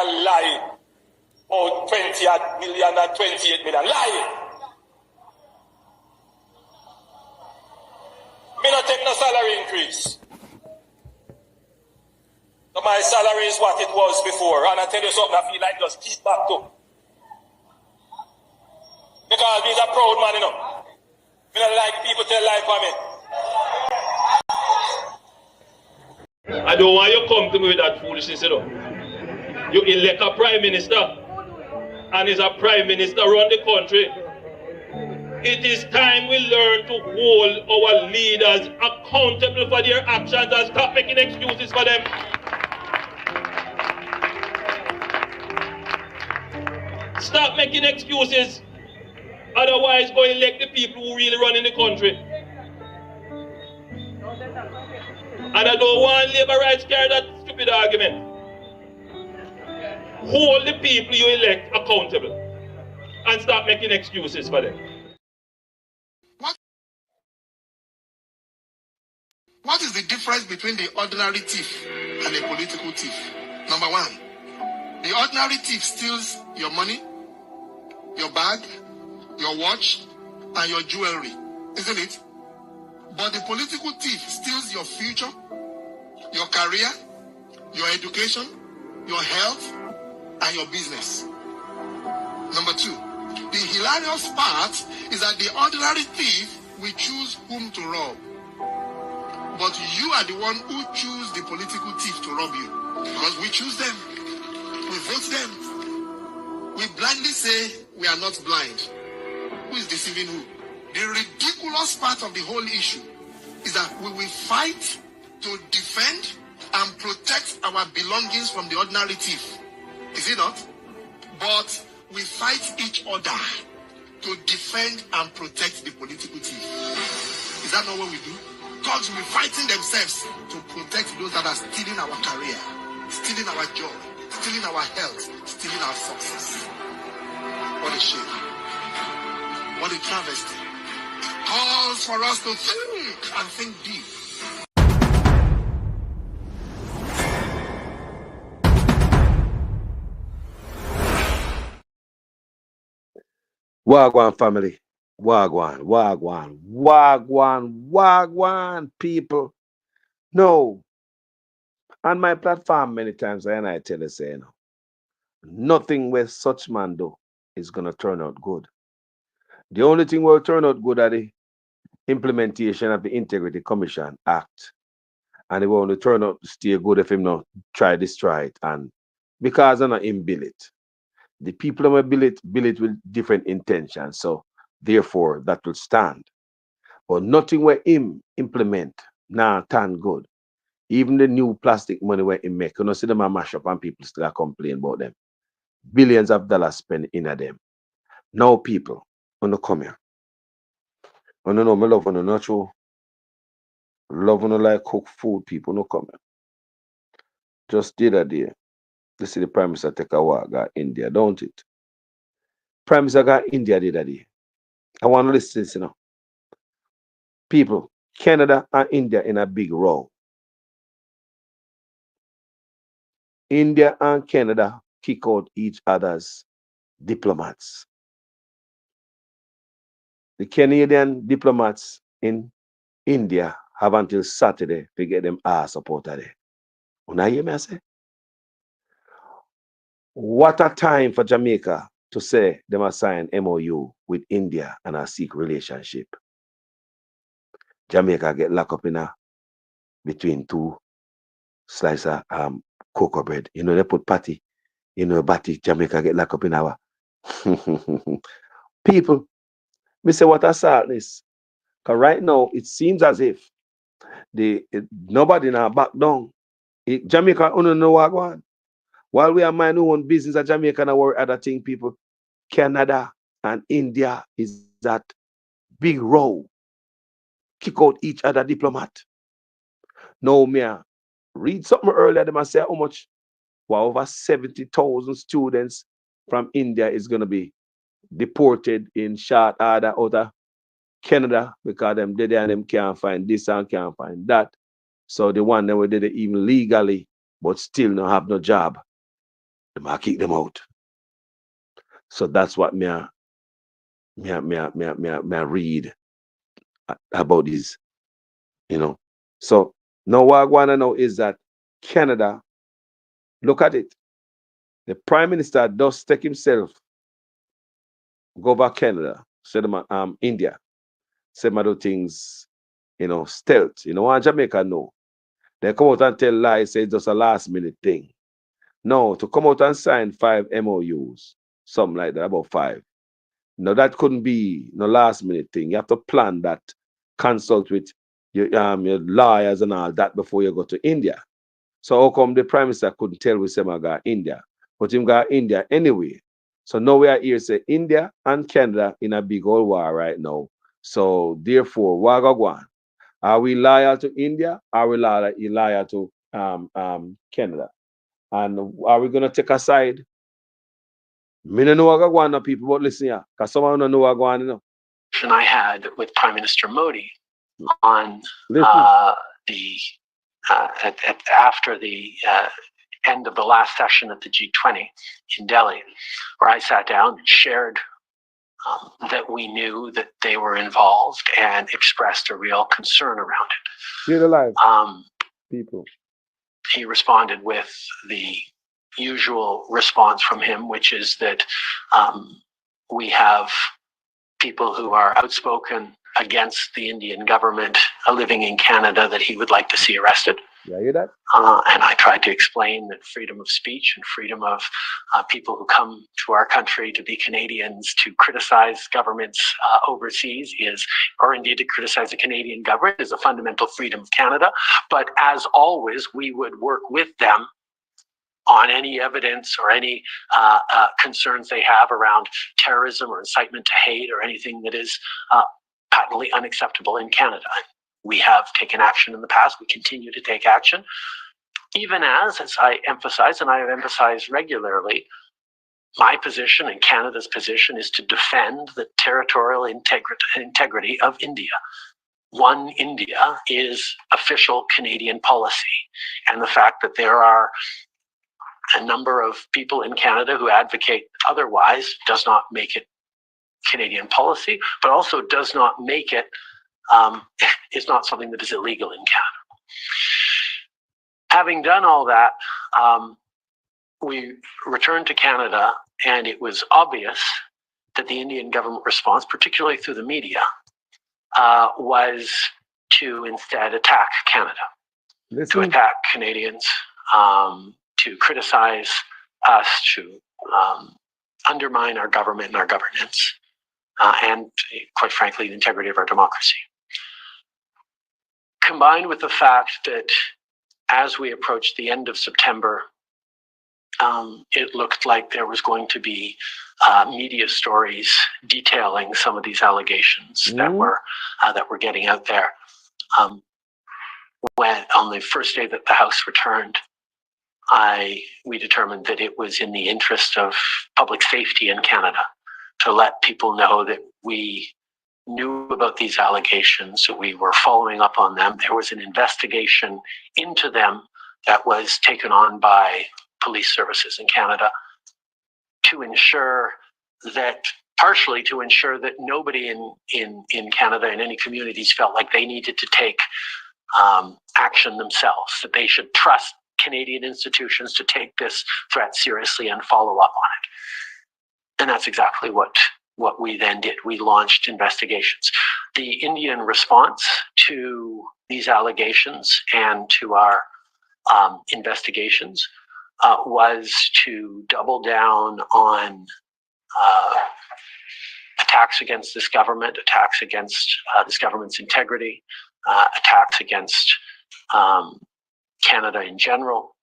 lie. Oh, 20 million and 28 million. Lie. Me not take no salary increase. So my salary is what it was before. And I tell you something, I feel like just keep back to. Because he's a proud man, you know. Me don't like people tell lie for me. I don't want you to come to me with that foolishness, you know. You elect a prime minister, and he's a prime minister run the country. It is time we learn to hold our leaders accountable for their actions and stop making excuses for them. Stop making excuses. Otherwise, go elect the people who really run in the country. And I don't want labor rights carry that stupid argument. Hold the people you elect accountable and stop making excuses for them. What is the difference between the ordinary thief and a political thief? Number one, the ordinary thief steals your money, your bag, your watch, and your jewelry, isn't it? But the political thief steals your future, your career, your education, your health, and your business. Number two, the hilarious part is that the ordinary thief will choose whom to rob. But you are the one who choose the political thief to rob you. Because we choose them. We vote them. We blindly say we are not blind. Who is deceiving who? The ridiculous part of the whole issue is that we will fight to defend and protect our belongings from the ordinary thief. Is it not? But we fight each other to defend and protect the political thief. Is that not what we do? Thugs will be fighting themselves to protect those that are stealing our career, stealing our joy, stealing our health, stealing our success. What a shame. What a travesty. Calls for us to think and think deep. Wagwan family. Wagwan, people. No. On my platform many times, I tell you, say, nothing where such man do is going to turn out good. The only thing will turn out good are the implementation of the Integrity Commission Act. And it will only turn out to stay good if him not try destroy it. And because I'm not him build it. The people will build it with different intentions. So therefore that will stand. But nothing where him implement turn good. Even the new plastic money where him make, you know, see them a mash up and people still complain about them. Billions of dollars spent in them. Now people, when you come here, when you know me love when you not true. Love when you like cook food, people no come here. Just the other day, they see the Prime Minister take a walk got India, don't it? Prime Minister got India the other day. I want to listen to this, you know. People, Canada and India in a big row. India and Canada kick out each other's diplomats. The Canadian diplomats in India have until Saturday to get them ass up out of there. Una hear me I say? What a time for Jamaica to say them a sign MOU with India and a seek relationship. Jamaica get locked up in between two slices of cocoa bread. You know, they put patty, batty, Jamaica get locked up in our people. Me say what a sadness. Because right now it seems as if nobody now back down. Jamaica only know what going on. While we are mind our own business at Jamaica and worry other thing, people, Canada and India is that big row. Kick out each other diplomat. Now, me read something earlier, they say how much, over 70,000 students from India is going to be deported in short order out of Canada because them did and them can't find this and can't find that. So the one that we did it even legally, but still not have no job. They might kick them out. So that's what me read about this, you know. So now what I want to know is that Canada, look at it. The Prime Minister does take himself, go back Canada, say them India, say them do things, stealth. And Jamaica know. They come out and tell lies, say it's just a last minute thing. No, to come out and sign 5 MOUs, something like that, about 5. No, that couldn't be no last minute thing. You have to plan that, consult with your lawyers and all that before you go to India. So how come the Prime Minister couldn't tell we say I got India, but him got India anyway. So now we are here say India and Canada in a big old war right now. So therefore, what go on? Are we loyal to India? Are we loyal to Canada? And are we gonna take a side? Me no know what go on, people, but listen here, because someone don't know what go on, And I had with Prime Minister Modi on after the end of the last session at the G20 in Delhi, where I sat down and shared that we knew that they were involved and expressed a real concern around it. See it alive, people. He responded with the usual response from him, which is that we have people who are outspoken against the Indian government living in Canada that he would like to see arrested. Yeah, hear that? And I tried to explain that freedom of speech and freedom of people who come to our country to be Canadians to criticize governments overseas or indeed to criticize the Canadian government is a fundamental freedom of Canada. But as always, we would work with them on any evidence or any concerns they have around terrorism or incitement to hate or anything that is patently unacceptable in Canada. We have taken action in the past. We continue to take action, even as I emphasize, and I have emphasized regularly, my position and Canada's position is to defend the territorial integrity of India. One India is official Canadian policy, and the fact that there are a number of people in Canada who advocate otherwise does not make it Canadian policy, but also does not make it is not something that is illegal in Canada. Having done all that, we returned to Canada, and it was obvious that the Indian government response, particularly through the media, was to instead attack Canada, to attack Canadians, to criticize us, to undermine our government and our governance, and quite frankly, the integrity of our democracy. Combined with the fact that as we approached the end of September, it looked like there was going to be media stories detailing some of these allegations that were getting out there. When on the first day that the House returned, we determined that it was in the interest of public safety in Canada to let people know that we knew about these allegations, that we were following up on them. There was an investigation into them that was taken on by police services in Canada to ensure that, partially to ensure that nobody in Canada in any communities felt like they needed to take action themselves, that they should trust Canadian institutions to take this threat seriously and follow up on it. And that's exactly what we then did. We launched investigations. The Indian response to these allegations and to our investigations was to double down on attacks against this government, attacks against this government's integrity, attacks against Canada in general,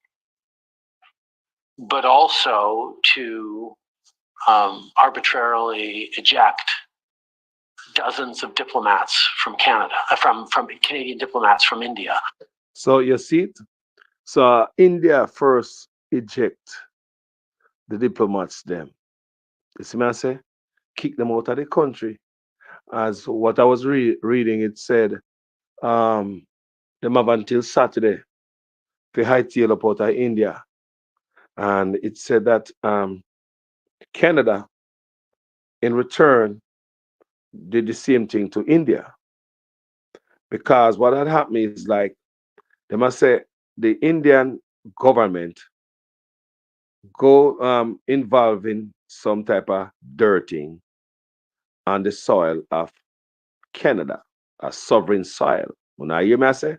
but also to arbitrarily eject dozens of diplomats from Canada, from Canadian diplomats from India. So you see it? So India first eject the diplomats them. You see what I say? Kick them out of the country. As what I was reading, it said them have until Saturday to hightail up out of India. And it said that Canada, in return, did the same thing to India. Because what had happened is like, they must say the Indian government go involving some type of dirting on the soil of Canada, a sovereign soil. When I hear me I say,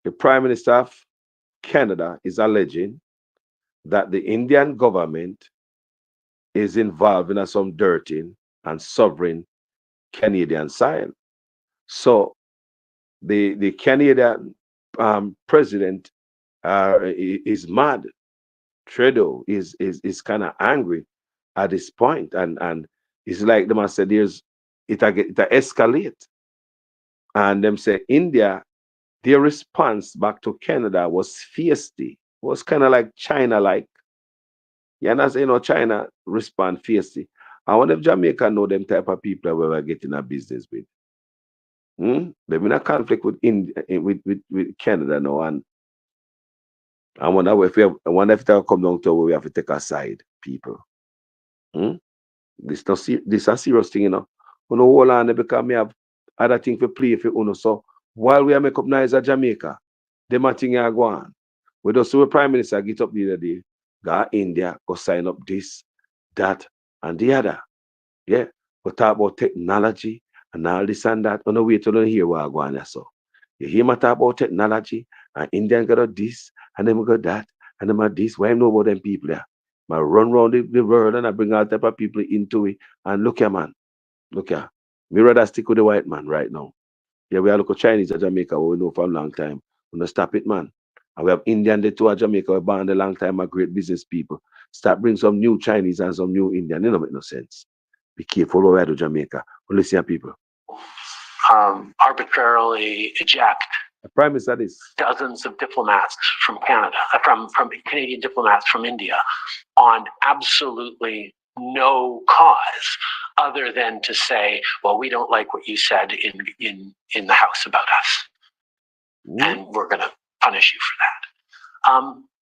the Prime Minister of Canada is alleging that the Indian government is involved in some dirting and sovereign Canadian soil. So the Canadian president is mad. Trudeau is kind of angry at this point, and it's like them say there's it escalate, and them say India, their response back to Canada was feisty, was kind of like China like. You understand? China respond feisty. I wonder if Jamaica know them type of people we were getting a business with. They've been a conflict with India, with Canada now, and I wonder if I wonder if they'll come down to where we have to take a side, people. Hmm? This a serious thing, hold on because me have other thing to play for uno. So while we are make up nice at Jamaica, them a thing are go on. We just see the Prime Minister get up the other day, go India, go sign up this, that, and the other. Yeah. We talk about technology and all this and that. On the way to hear what I go on. So you hear me talk about technology and Indian got this and then we got that and then got this. Why I know about them people there? I run around the world and I bring all type of people into it. And look here, man. Look here. Me rather stick with the white man right now. Yeah, we are look at Chinese at Jamaica, we know for a long time. We don't stop it, man. And we have Indian there too at Jamaica, we bond a long time, are great business people. Start bring some new Chinese and some new Indian. It don't make no sense. Be careful over to Jamaica. Well, listen, people. Arbitrarily eject The Prime Minister is dozens of diplomats from Canada, from Canadian diplomats from India, on absolutely no cause other than to say, well, we don't like what you said in the House about us, and we're going to punish you for that.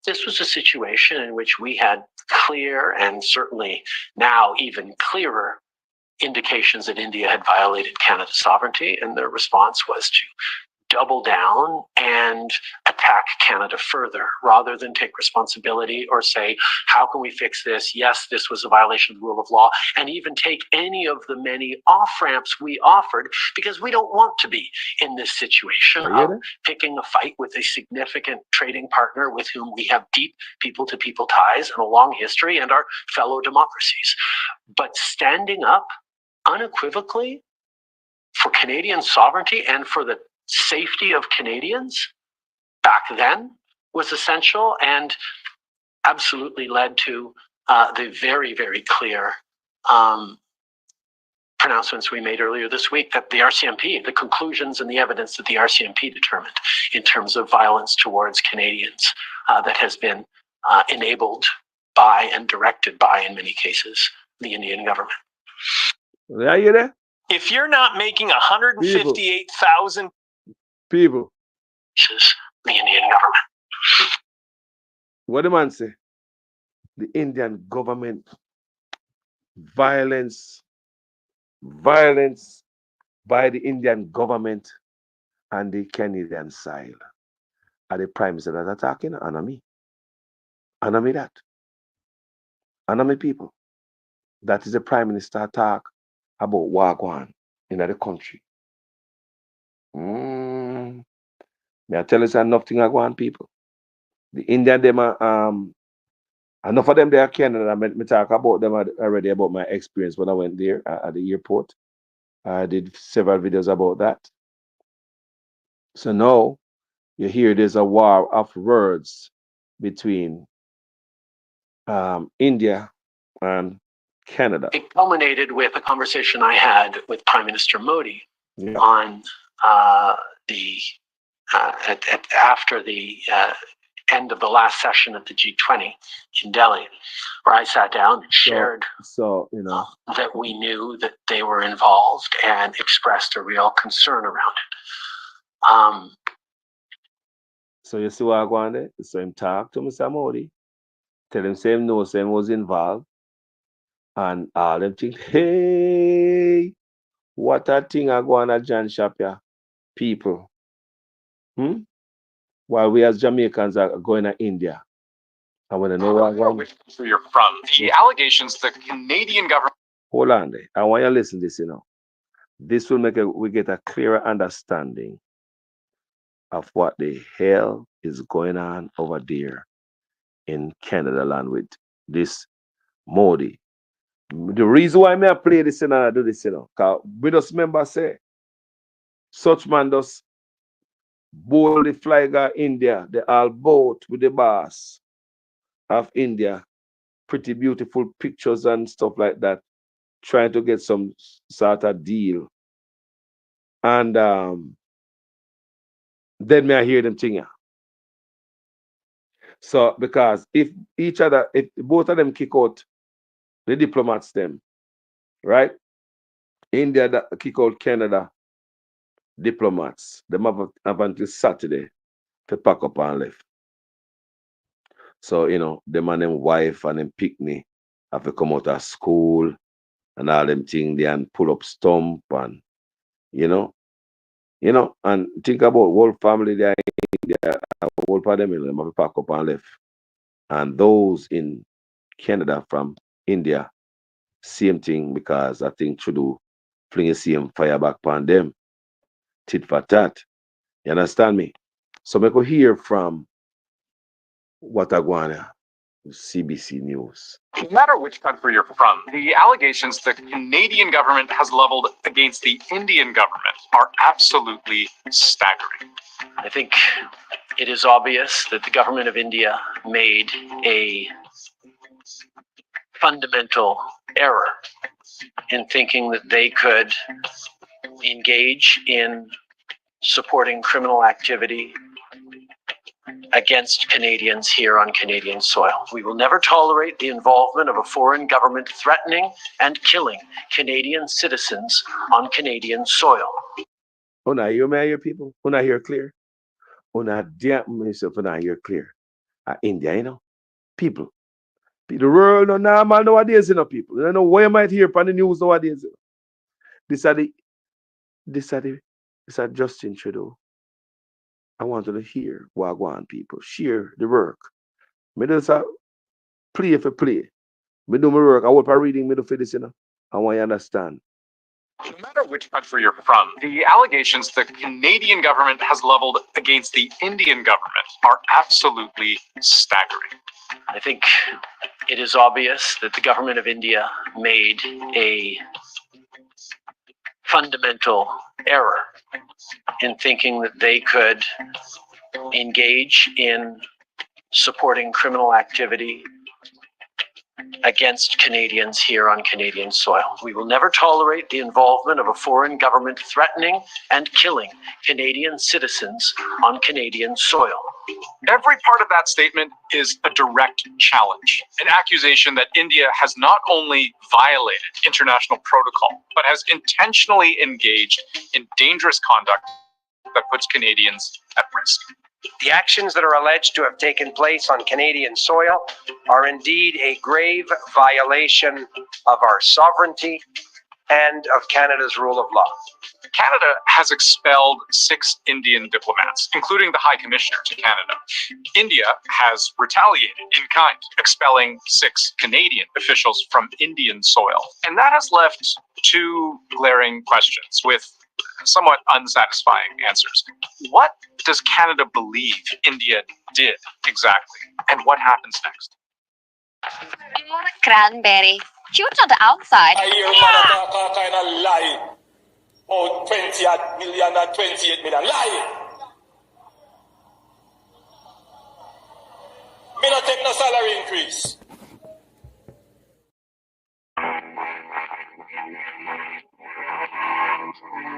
This was a situation in which we had clear and certainly now even clearer indications that India had violated Canada's sovereignty, and their response was to double down and attack Canada further rather than take responsibility or say, how can we fix this? Yes, this was a violation of the rule of law, and even take any of the many off-ramps we offered, because we don't want to be in this situation of picking a fight with a significant trading partner with whom we have deep people-to-people ties and a long history and our fellow democracies. But standing up unequivocally for Canadian sovereignty and for the safety of Canadians back then was essential, and absolutely led to the very, very clear pronouncements we made earlier this week that the RCMP, the conclusions and the evidence that the RCMP determined in terms of violence towards Canadians that has been enabled by and directed by, in many cases, the Indian government. Are you there? If you're not making 158,000 people, the Indian government. What the man say? The Indian government, violence by the Indian government and the Canadian side. Are the Prime Minister that attacking? Anami. Anami that. Anami people. That is the Prime Minister attack about Wagwan in the country. May I tell you nothing Wagwan people. The Indian them are enough of them they are Canada. I talk about them already about my experience when I went there at the airport. I did several videos about that. So now you hear there's a war of words between India and Canada. It culminated with a conversation I had with Prime Minister Modi on after the end of the last session at the G20 in Delhi, where I sat down and shared that we knew that they were involved and expressed a real concern around it. So you see what I go on there? So him talk to Mr. Modi, tell him say him know, say him was involved, and all them think, hey, what a thing I go on at John Shop here, people. While we as Jamaicans are going to India. I want to know which country you're from. The allegations the Canadian government. Hold on there. I want you to listen to this, This will make we get a clearer understanding of what the hell is going on over there in Canada land with this Modi. The reason why I play this and I do this, because we just remember say, such man does boldly fly go India, they all boat with the boss of India, pretty beautiful pictures and stuff like that, trying to get some sort of deal. And then may I hear them thing. So because if both of them kick out the diplomats them, right? India that kick out Canada diplomats, them have until Saturday to pack up and left. So, them and them wife and them picnic have to come out of school and all them thing there and pull up stump and and think about whole family there in India, whole part of them have to pack up and left. And those in Canada from India, same thing, because I think Trudeau fling the same fire back upon them. Tit for tat. You understand me? So I could hear from Wataguana, CBC News. No matter which country you're from, the allegations the Canadian government has leveled against the Indian government are absolutely staggering. I think it is obvious that the government of India made a fundamental error in thinking that they could engage in supporting criminal activity against Canadians here on Canadian soil. We will never tolerate the involvement of a foreign government threatening and killing Canadian citizens on Canadian soil. Una hear me, people? Una hear clear? Una damn myself, una hear clear. India, people. The world no normal nowadays, people. You don't know where you might hear on the news nowadays. This are Justin Trudeau. I want you to hear Wagwan people. Share the work. Me just play for play. Me do my work. I work for reading me do for this, I want you to understand. No matter which country you're from, the allegations the Canadian government has leveled against the Indian government are absolutely staggering. I think it is obvious that the government of India made a fundamental error in thinking that they could engage in supporting criminal activity against Canadians here on Canadian soil. We will never tolerate the involvement of a foreign government threatening and killing Canadian citizens on Canadian soil. Every part of that statement is a direct challenge, an accusation that India has not only violated international protocol, but has intentionally engaged in dangerous conduct that puts Canadians at risk. The actions that are alleged to have taken place on Canadian soil are indeed a grave violation of our sovereignty and of Canada's rule of law. Canada has expelled 6 Indian diplomats, including the High Commissioner to Canada. India has retaliated in kind, expelling 6 Canadian officials from Indian soil. And that has left 2 glaring questions with somewhat unsatisfying answers. What does Canada believe India did exactly? And what happens next? Cranberry. Cute on the outside. I hear mother kind of lie. Oh, 20 million and 28 million. Lie. Me not take no salary increase.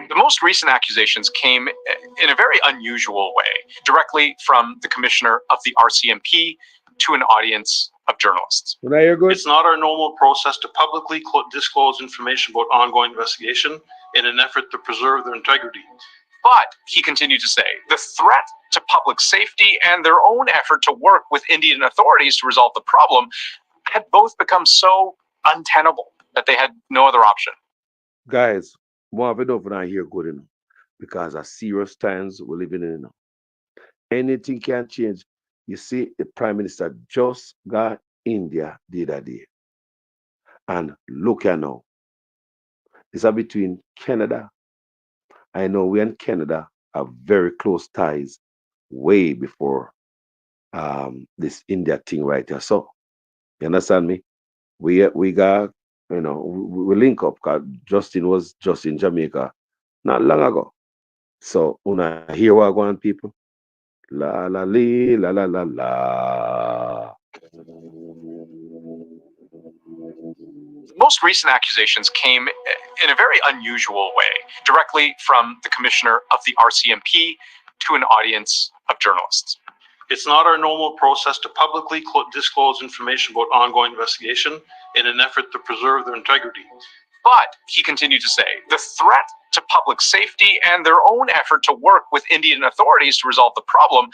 The most recent accusations came in a very unusual way, directly from the commissioner of the RCMP to an audience of journalists. It's not our normal process to publicly disclose information about ongoing investigation in an effort to preserve their integrity. But, he continued to say, the threat to public safety and their own effort to work with Indian authorities to resolve the problem had both become so untenable that they had no other option. Guys, more of it over here good enough because of serious times we're living in. Anything can change. You see, the Prime Minister just got India the other day. And look at now. It's between Canada. I know we and Canada have very close ties way before this India thing right here. So, you understand me? We got, we link up because Justin was just in Jamaica not long ago. So, una hear what going on, people? La la lee, la la la la. The most recent accusations came in a very unusual way, directly from the commissioner of the RCMP to an audience of journalists. It's not our normal process to publicly disclose information about ongoing investigation in an effort to preserve their integrity. But, he continued to say, the threat to public safety and their own effort to work with Indian authorities to resolve the problem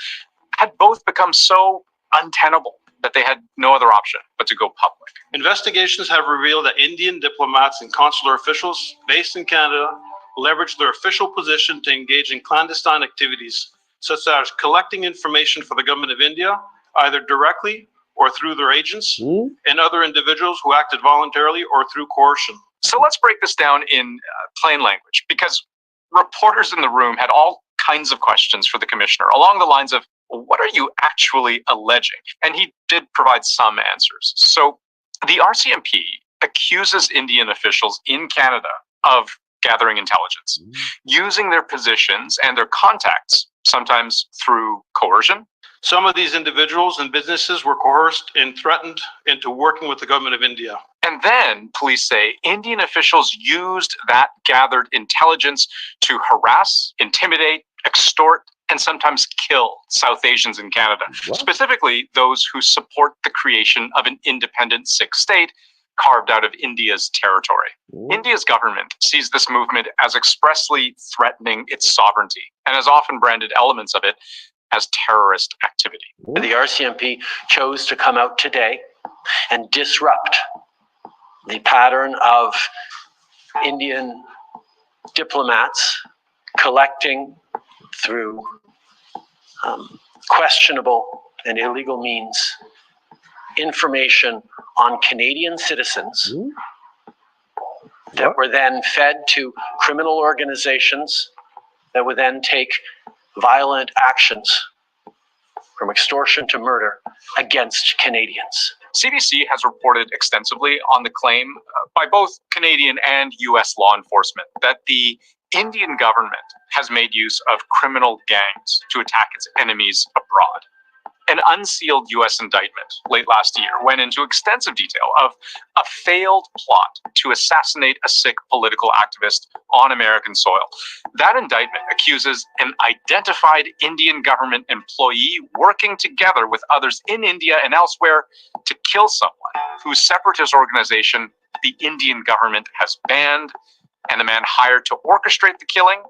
had both become so untenable that they had no other option but to go public. Investigations have revealed that Indian diplomats and consular officials based in Canada leveraged their official position to engage in clandestine activities, such as collecting information for the government of India, either directly or through their agents, and other individuals who acted voluntarily or through coercion. So let's break this down in plain language, because reporters in the room had all kinds of questions for the commissioner along the lines of, what are you actually alleging? And he did provide some answers. So the RCMP accuses Indian officials in Canada of gathering intelligence, using their positions and their contacts, sometimes through coercion. Some of these individuals and businesses were coerced and threatened into working with the government of India. And then, police say, Indian officials used that gathered intelligence to harass, intimidate, extort, and sometimes kill South Asians in Canada, specifically those who support the creation of an independent Sikh state carved out of India's territory. India's government sees this movement as expressly threatening its sovereignty and has often branded elements of it as terrorist activity. The RCMP chose to come out today and disrupt the pattern of Indian diplomats collecting through questionable and illegal means information on Canadian citizens that were then fed to criminal organizations that would then take violent actions from extortion to murder against Canadians. CBC has reported extensively on the claim by both Canadian and US law enforcement that the Indian government has made use of criminal gangs to attack its enemies abroad. An unsealed US indictment late last year went into extensive detail of a failed plot to assassinate a Sikh political activist on American soil. That indictment accuses an identified Indian government employee working together with others in India and elsewhere to kill someone whose separatist organization the Indian government has banned, and the man hired to orchestrate the killing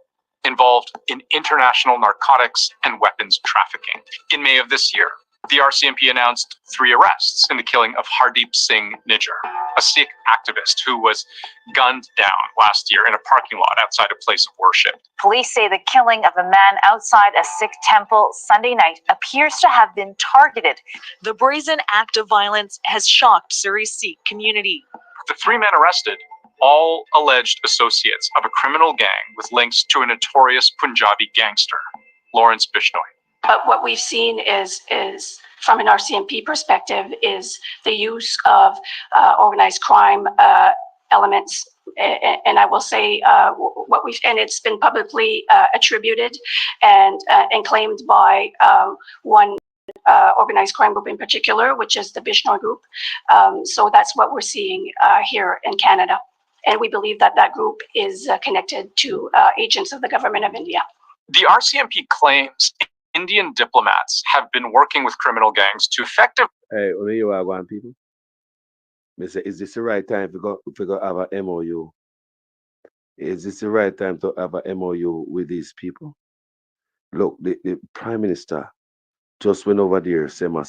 involved in international narcotics and weapons trafficking. In May of this year, the RCMP announced 3 arrests in the killing of Hardeep Singh Nijjar, a Sikh activist who was gunned down last year in a parking lot outside a place of worship. Police say the killing of a man outside a Sikh temple Sunday night appears to have been targeted. The brazen act of violence has shocked Surrey's Sikh community. The 3 men arrested, all alleged associates of a criminal gang with links to a notorious Punjabi gangster, Lawrence Bishnoi. But what we've seen is from an RCMP perspective, is the use of organized crime elements. And I will say and it's been publicly attributed and claimed by one organized crime group in particular, which is the Bishnoi group. So that's what we're seeing here in Canada. And we believe that that group is connected to agents of the government of India. The RCMP claims Indian diplomats have been working with criminal gangs to effectively... Hey, where you are going, people? Is this the right time to go have an MOU? Is this the right time to have a MOU with these people? Look, the Prime Minister just went over there, say my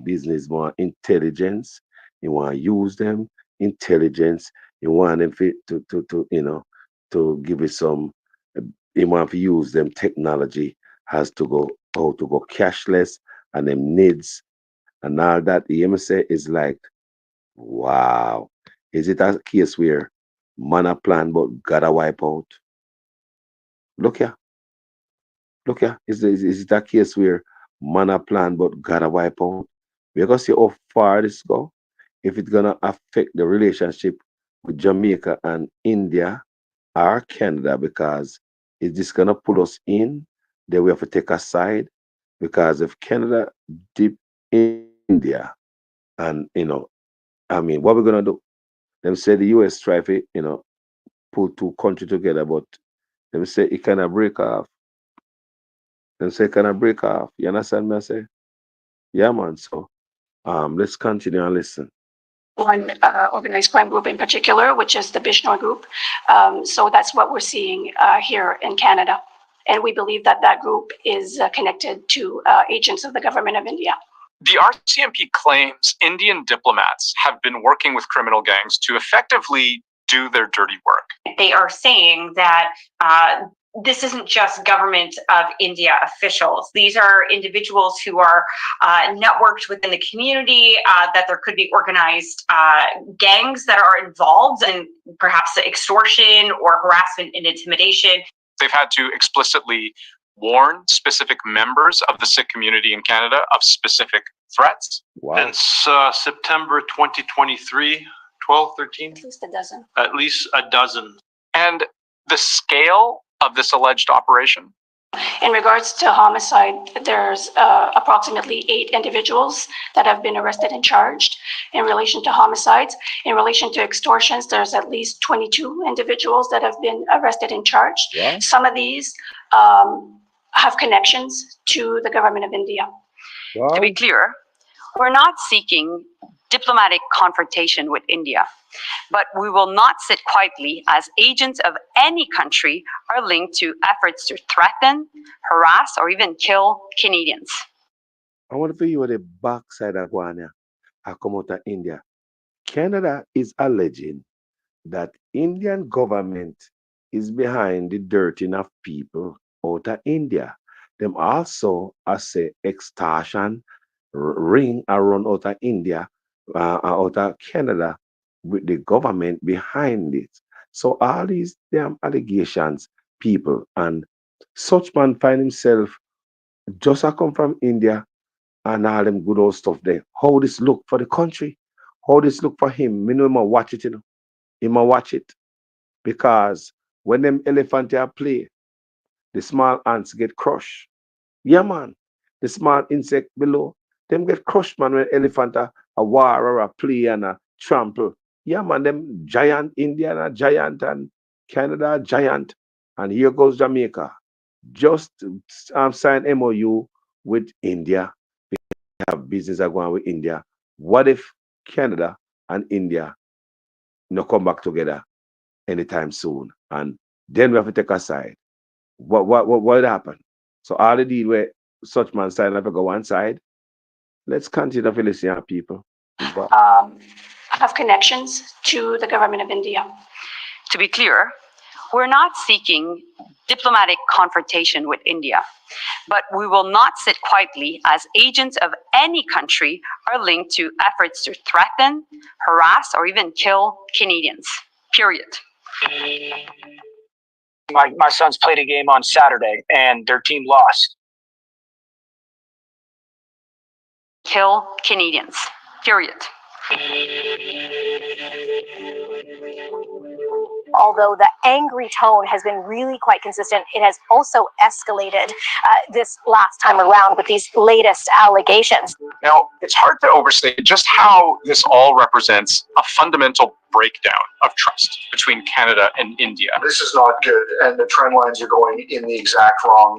business, more intelligence. You want to use them, intelligence. You want them to give it some, you want to use them technology, has to go, how to go cashless and them needs and all that. The MSA is like, wow. Is it a case where man a plan but gotta wipe out? Look here. Look here. Is it a case where man a plan but gotta wipe out? We're gonna see how far this go. If it's gonna affect the relationship with Jamaica and India or Canada, because is this gonna pull us in? Then we have to take a side. Because if Canada dip India and I mean, what we're gonna do? Them say the US try to, put two countries together, but them say it cannot break off. Them say it cannot break off. You understand me? I say, yeah, man. So let's continue and listen. One organized crime group in particular, which is the Bishnor group. So that's what we're seeing here in Canada. And we believe that that group is connected to agents of the government of India. The RCMP claims Indian diplomats have been working with criminal gangs to effectively do their dirty work. They are saying that this isn't just government of India officials. These are individuals who are networked within the community, that there could be organized gangs that are involved in perhaps extortion or harassment and intimidation. They've had to explicitly warn specific members of the Sikh community in Canada of specific threats. Wow. Since September 2023, 12, 13? At least a dozen. At least a dozen. And the scale of this alleged operation? In regards to homicide, there's approximately 8 individuals that have been arrested and charged in relation to homicides. In relation to extortions, there's at least 22 individuals that have been arrested and charged. Yeah. Some of these have connections to the government of India. Wow. To be clear, we're not seeking diplomatic confrontation with India, but we will not sit quietly as agents of any country are linked to efforts to threaten, harass, or even kill Canadians. I want to tell you what the backside of Guana I come out of India. Canada is alleging that Indian government is behind the dirtying of people out of India. Them also say extortion ring around out of India, out of Canada, with the government behind it. So all these damn allegations, people, and such man find himself just a come from India and all them good old stuff there. How this look for the country? How this look for him? Me know him a watch it, Him a watch it. Because when them elephant here play, the small ants get crushed. Yeah, man. The small insect below, them get crushed, man, when elephant a war or a play and a trample. Yeah, man, them giant Indian a giant and Canada a giant. And here goes Jamaica. Just sign MOU with India. We have business going with India. What if Canada and India no come back together anytime soon? And then we have to take a side. What happened? So all the deal where such man side have to go one side. Let's continue to listen to people. Have connections to the government of India. To be clear, we're not seeking diplomatic confrontation with India, but we will not sit quietly as agents of any country are linked to efforts to threaten, harass, or even kill Canadians. Period. My sons played a game on Saturday and their team lost. Kill Canadians. Period. Although the angry tone has been really quite consistent, it has also escalated this last time around with these latest allegations. Now, it's hard to overstate just how this all represents a fundamental breakdown of trust between Canada and India. This is not good, and the trend lines are going in the exact wrong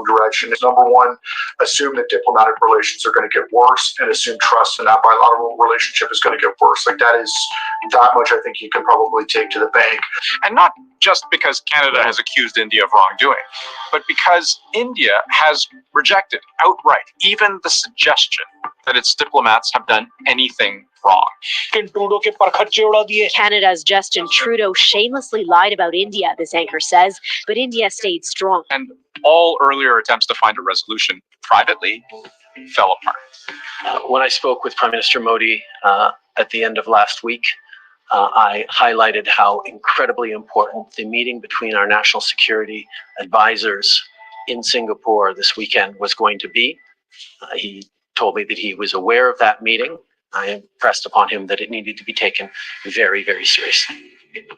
direction. Number one, assume that diplomatic relations are going to get worse, and assume trust in that bilateral relationship is going to get worse. Like that much I think you can probably take to the bank. And not just because Canada has accused India of wrongdoing, but because India has rejected outright even the suggestion that its diplomats have done anything wrong. Canada's Justin Trudeau shamelessly lied about India, this anchor says, but India stayed strong. And all earlier attempts to find a resolution privately fell apart. When I spoke with Prime Minister Modi at the end of last week, I highlighted how incredibly important the meeting between our national security advisors in Singapore this weekend was going to be. He told me that he was aware of that meeting. I impressed upon him that it needed to be taken very, very seriously.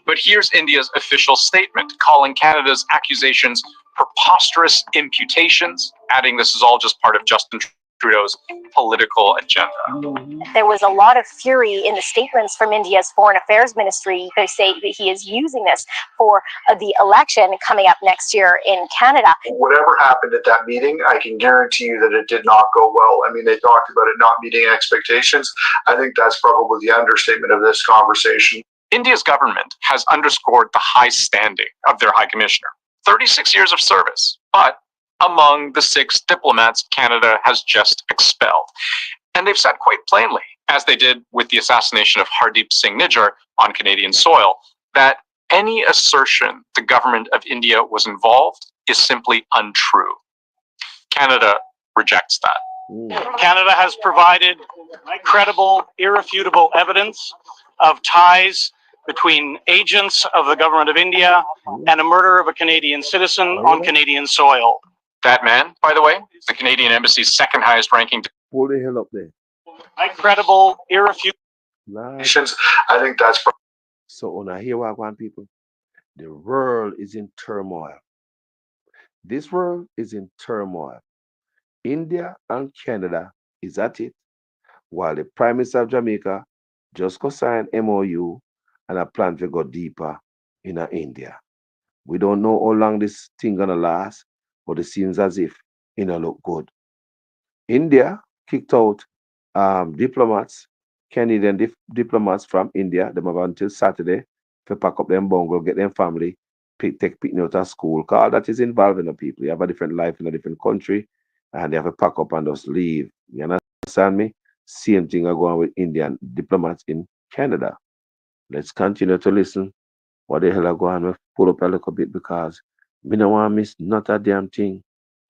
But here's India's official statement, calling Canada's accusations preposterous imputations, adding this is all just part of Justin Trudeau's political agenda. There was a lot of fury in the statements from India's Foreign Affairs Ministry. They say that he is using this for the election coming up next year in Canada. Whatever happened at that meeting, I can guarantee you that it did not go well. I mean, they talked about it not meeting expectations. I think that's probably the understatement of this conversation. India's government has underscored the high standing of their High Commissioner. 36 years of service, but among the 6 diplomats Canada has just expelled. And they've said quite plainly, as they did with the assassination of Hardeep Singh Nijjar on Canadian soil, that any assertion the government of India was involved is simply untrue. Canada rejects that. Canada has provided credible, irrefutable evidence of ties between agents of the government of India and a murder of a Canadian citizen on Canadian soil. That man, by the way, is the Canadian Embassy's second highest ranking. Pull the hell up there. Credible, irrefutable. I think that's. So when I hear what I want, people, the world is in turmoil. This world is in turmoil. India and Canada is at it, while the Prime Minister of Jamaica just go sign MOU and a plan to go deeper in India. We don't know how long this thing gonna last, but it seems as if it don't look good. India kicked out diplomats, Canadian diplomats from India. Them have until Saturday to pack up them bungle, get them family, take picnic out of school. Cause all that is involving the people. You have a different life in a different country, and they have to pack up and just leave. You understand me? Same thing are going with Indian diplomats in Canada. Let's continue to listen. What the hell are going on? Pull up a little bit because we don't want to miss not a damn thing.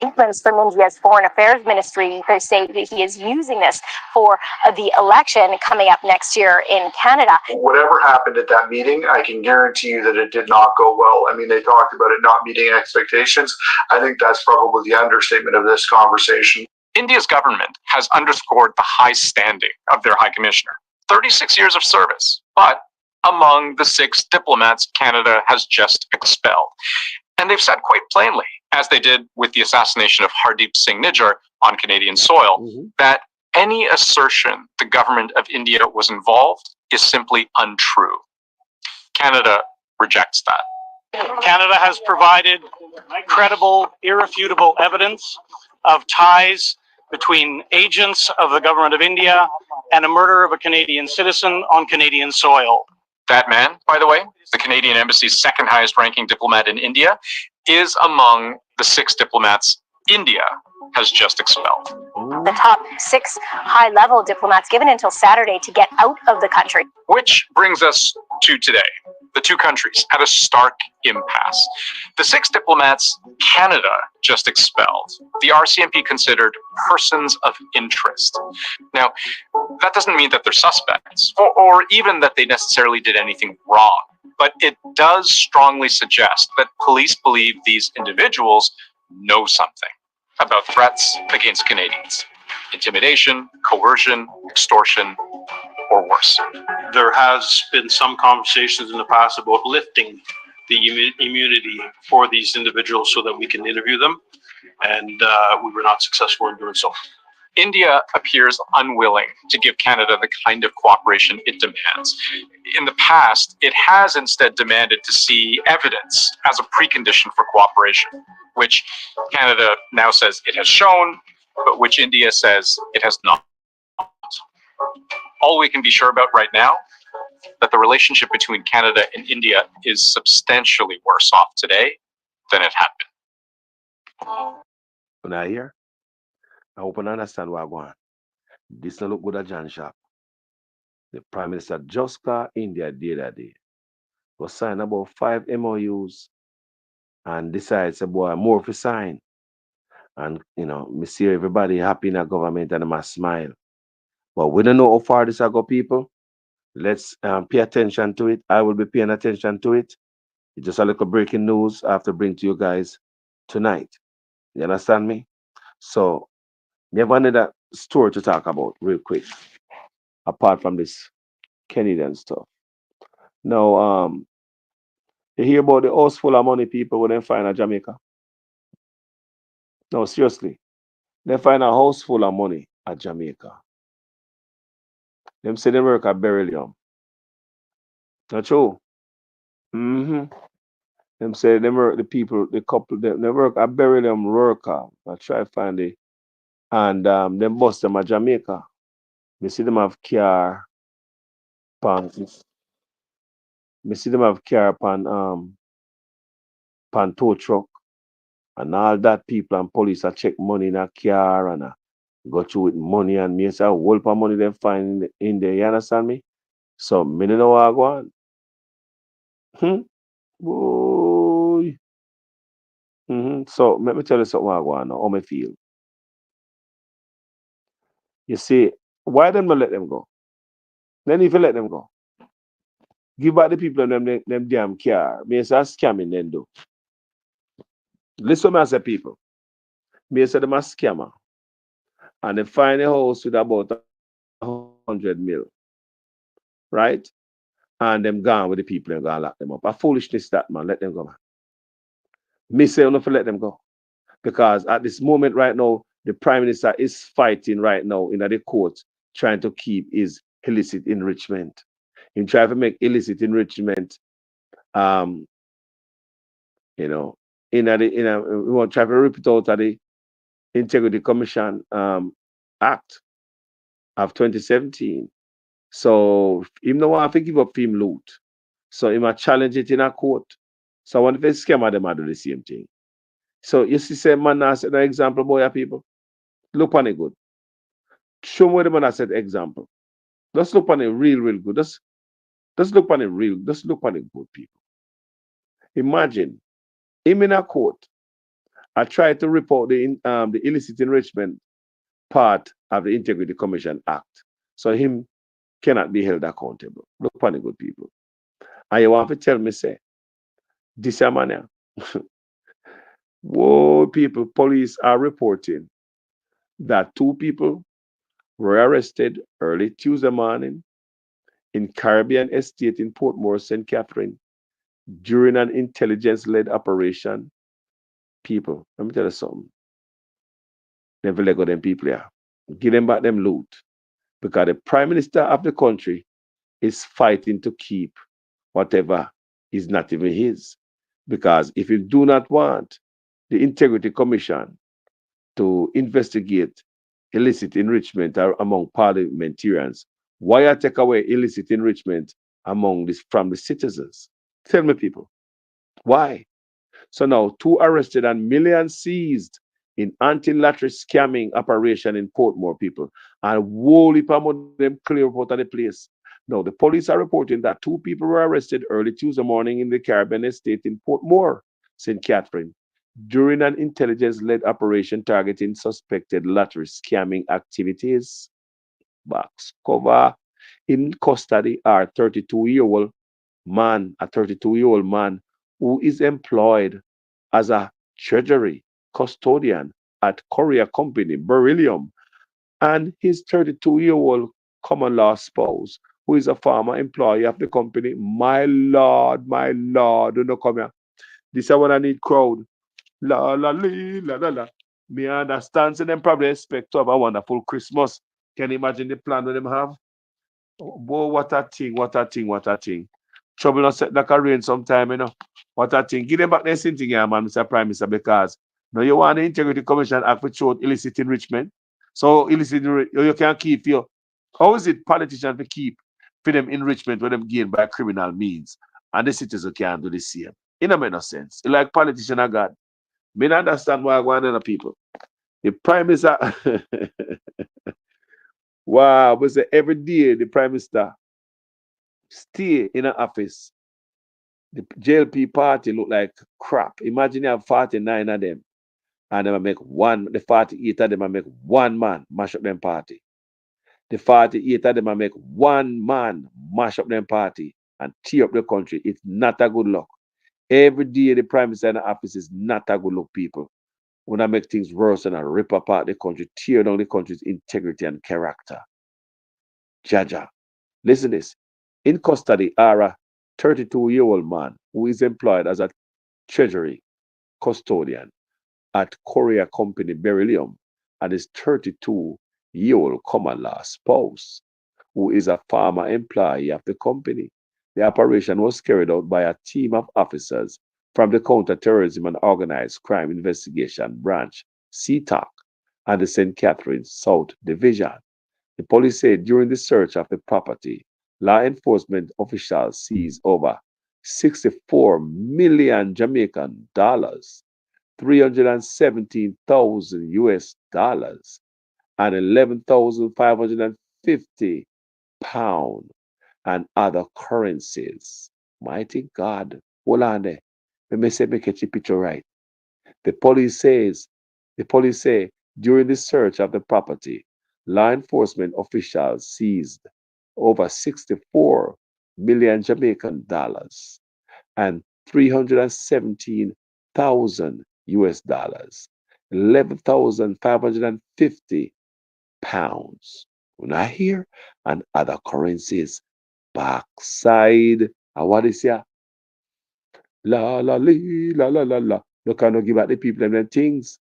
Statements from India's Foreign Affairs Ministry, they say that he is using this for the election coming up next year in Canada. Whatever happened at that meeting, I can guarantee you that it did not go well. I mean, they talked about it not meeting expectations. I think that's probably the understatement of this conversation. India's government has underscored the high standing of their High Commissioner. 36 years of service, but among the 6 diplomats Canada has just expelled. And they've said quite plainly, as they did with the assassination of Hardeep Singh Nijjar on Canadian soil, that any assertion the government of India was involved is simply untrue. Canada rejects that. Canada has provided credible, irrefutable evidence of ties between agents of the government of India and a murder of a Canadian citizen on Canadian soil. That man, by the way, the Canadian Embassy's second highest ranking diplomat in India, is among the 6 diplomats India has just expelled. The top 6 high-level diplomats given until Saturday to get out of the country. Which brings us to today. The 2 countries at a stark impasse. The 6 diplomats Canada just expelled, the RCMP considered persons of interest. Now, that doesn't mean that they're suspects, or even that they necessarily did anything wrong, but it does strongly suggest that police believe these individuals know something about threats against Canadians. Intimidation, coercion, extortion, or worse. There has been some conversations in the past about lifting the immunity for these individuals so that we can interview them, and we were not successful in doing so. India appears unwilling to give Canada the kind of cooperation it demands. In the past, it has instead demanded to see evidence as a precondition for cooperation, which Canada now says it has shown, but which India says it has not. All we can be sure about right now, that the relationship between Canada and India is substantially worse off today than it had been. When I hear, I hope I understand what I'm going. This don't look good at John Sharp. The Prime Minister just got India day that day. Was signed about 5 MOUs and decides say boy more for sign. And me see everybody happy in the government and I smile. But we don't know how far this will go, people. Let's pay attention to it. I will be paying attention to it. It's just a little breaking news I have to bring to you guys tonight. You understand me? So, we have another story to talk about real quick, apart from this Canadian stuff. Now, you hear about the house full of money people when they find in Jamaica? No, seriously. They find a house full of money at Jamaica. Them say they work at beryllium. Not true. Mm-hmm. Them say they work the couple, they work at beryllium worker. I try to find it. And them bust them at Jamaica. Me see them have car pan. Me see them have car pan tow truck. And all that people and police are check money in a car and go through with money and me say a whole of money they find in there. You understand me? So me don't know what I go on. Boy. So let me tell you something what I go on now, how me feel. You see, why them not let them go? Then if you let them go, give back the people them damn car. Me say scamming then do. Listen to me as a people. Me say them a scammer. And they find a house with about 100 mil. Right? And them gone with the people and gonna lock them up. A foolishness that man, let them go, man. Me say enough to let them go. Because at this moment right now, the Prime Minister is fighting right now in the court, trying to keep his illicit enrichment. He trying to make illicit enrichment we want to try to rip it out of the Integrity Commission Act of 2017. So him no want to give up him loot. So he might challenge it in a court. So I want to scam them do the same thing. So you see, say man I said an example, boy, people. Look on it good. Show me the man I said example. Just look on it real good. Just look on it real. Just look on it good, people. Imagine him in a court. I tried to report the illicit enrichment part of the Integrity Commission Act. So him cannot be held accountable. Look on it good, people. And you want to tell me, say, this man, whoa, people, police are reporting that 2 people were arrested early Tuesday morning in Caribbean Estate in Portmore, St. Catherine, during an intelligence-led operation. People, let me tell you something. Never let go them people here. Give them back them loot. Because the Prime Minister of the country is fighting to keep whatever is not even his. Because if you do not want the Integrity Commission to investigate illicit enrichment among parliamentarians, why I take away illicit enrichment from the citizens? Tell me, people. Why? So now 2 arrested and millions seized in anti-lottery scamming operation in Portmore, people. And whole heap of them clear out of the place. Now, the police are reporting that 2 people were arrested early Tuesday morning in the Caribbean Estate in Portmore, St. Catherine, during an intelligence-led operation targeting suspected lottery scamming activities. Box cover. In custody are a 32-year-old man who is employed as a treasury custodian at Courier Company, Beryllium, and his 32-year-old common law spouse, who is a former employee of the company. My Lord, do not come here. This is what I need crowd. La la la la la la. Me understand, so them probably expect to have a wonderful Christmas. Can you imagine the plan that them have? Oh, boy, what a thing, what a thing, what a thing. Trouble not set like a rain sometime, you know. What a thing. Give them back their same thing here, man, Mr. Prime Minister, because now you want the Integrity Commission Act for show illicit enrichment. So you can keep your how is it politicians to keep for them enrichment when them gain by criminal means? And the citizens can do the same. It don't make no sense. It's like politician are God. Me not understand why I want other people. The Prime Minister wow, but say every day the Prime Minister stay in an office. The JLP party look like crap. Imagine you have 49 of them and they make one, the 48 of them make one man mash up them party. The 48 of them make one man mash up them party and tear up the country. It's not a good luck. Every day the Prime Minister in the office is not a good look, people. When I make things worse and I rip apart the country, tear down the country's integrity and character. Jaja. Listen to this. In custody are a 32-year-old man who is employed as a treasury custodian at Korea Company Beryllium and his 32-year-old common law spouse, who is a former employee of the company. The operation was carried out by a team of officers from the Counterterrorism and Organized Crime Investigation Branch, CTOC, and the St. Catharines South Division. The police said during the search of the property, law enforcement officials seized over 64 million Jamaican dollars, 317,000 US dollars, and 11,550 pounds and other currencies. Mighty God. Hold on there. Let me say, make a picture right. The police say during the search of the property, law enforcement officials seized over 64 million Jamaican dollars and 317,000 US dollars, 11,550 pounds. When I hear and other currencies, backside, and what is here? La la li, la la la la. You cannot give back the people them things.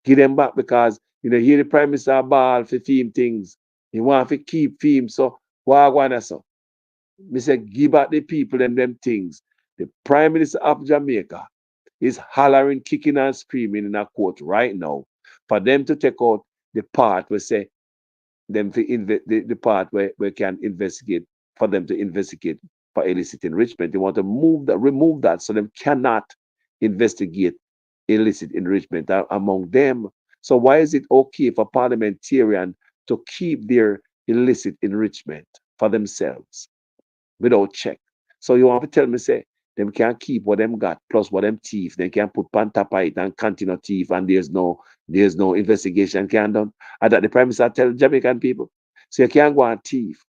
Give them back because here the Prime Minister ball for theme things. He want to keep theme. So what I want to say? Me say give back the people them things. The Prime Minister of Jamaica is hollering, kicking and screaming in a court right now for them to take out the part where say them to the part where can investigate for them to investigate for illicit enrichment. They want to remove that so them cannot investigate illicit enrichment among them. So why is it okay for parliamentarians to keep their illicit enrichment for themselves without check? So you want to tell me, say, them can't keep what them got plus what them thief. They can't put pan top it and continue thief and there's no investigation can done. And that the Prime Minister tell Jamaican people. So you can't go and thief.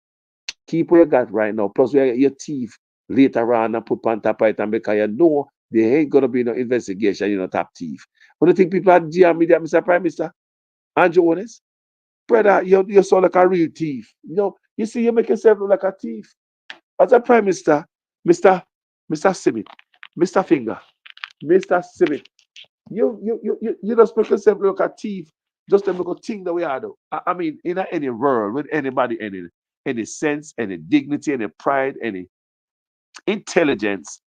Keep what you got right now. Plus where your thief later on and put pan top it and because you know there ain't gonna be no investigation, top thief. What do you think people are GM media, Mr. Prime Minister? Andrew Honest? Brother, you sound like a real thief. You see, you make yourself look like a thief. As a Prime Minister, Mr. Simit, Mr. Finger, Mr. Simit, you just make yourself look like a thief. Just to look a thing the way I do. I mean, in any world, with anybody, any sense, any dignity, any pride, any intelligence,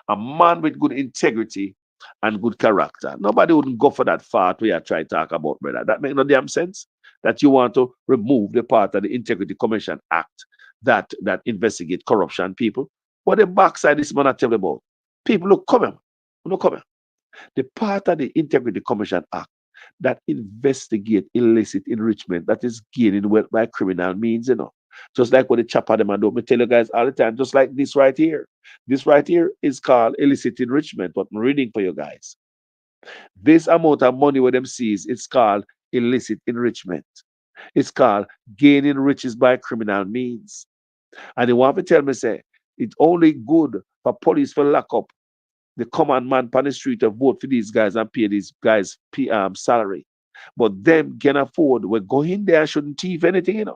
a man with good integrity and good character. Nobody wouldn't go for that part we are trying to talk about, brother. That makes no damn sense. That you want to remove the part of the Integrity Commission Act that investigate corruption people. What the backside this man I tell about? People look coming. The part of the Integrity Commission Act that investigate illicit enrichment that is gaining wealth by criminal means, Just like what the chopper them do. Me tell you guys all the time, just like this right here. This right here is called illicit enrichment, but I'm reading for you guys. This amount of money with them sees, it's called illicit enrichment. It's called gaining riches by criminal means. And they want to tell me, say, it's only good for police to lock up the common man on the street to vote for these guys and pay these guys salary. But them can afford, we go in there and shouldn't thief anything,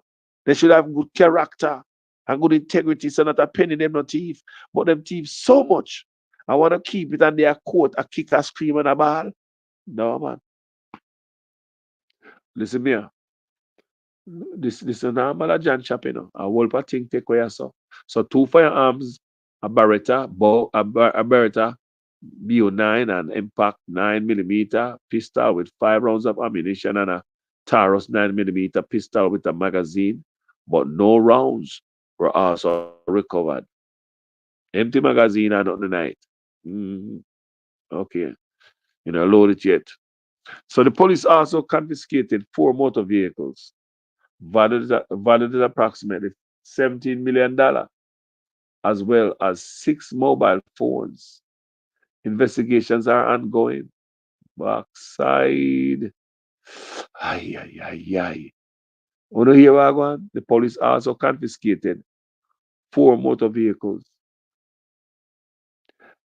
They should have good character and good integrity, so not a penny them not thief. But them thief so much. I want to keep it on their coat, a kick, a scream, and a ball. No, man. listen here. This is a normal John chap, you know. A whole part thing take away so. So 2 firearms, a Beretta, a Beretta BO9 and impact 9mm pistol with 5 rounds of ammunition and a Taurus 9mm pistol with a magazine, but no rounds were also recovered. Empty magazine and on the night. Okay, you know, load it yet. So the police also confiscated 4 motor vehicles, valued at approximately $17 million, as well as 6 mobile phones. Investigations are ongoing. Backside. Ay, ay, ay, ay. When you hear what I want, the police also confiscated 4 motor vehicles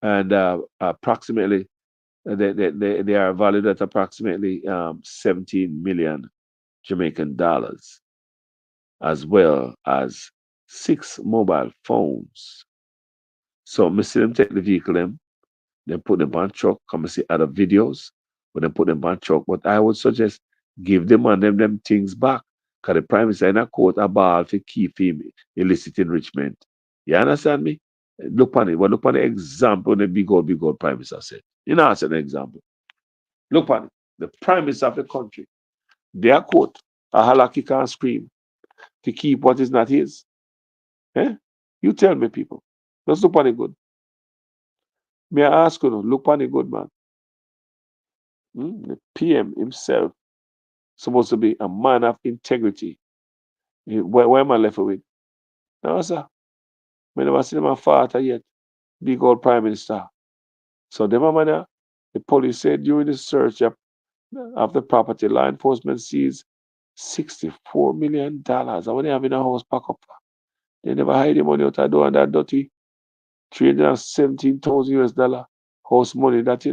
and approximately they are valued at approximately 17 million Jamaican dollars, as well as 6 mobile phones. So I see them take the vehicle them, then put them on truck, come and see other videos, but then put them on truck. But I would suggest give them and them things back. Because the prime minister in a court a ball to keep him illicit enrichment. You understand me? Look on it. Well, look on the example the big old prime minister said. You know, I said an example. Look on it. The prime minister of the country, their court, a halaki can't scream to keep what is not his. Eh? You tell me, people. Let's look on it good. May I ask you, look on it good, man. The PM himself supposed to be a man of integrity. Where am I left with? No, sir. I never seen my father yet. Big old prime minister. So them man, the police said during the search of the property, law enforcement seized $64 million. And when they have in a house pack up, they never hide the money out of door and that dirty $317,000 house money that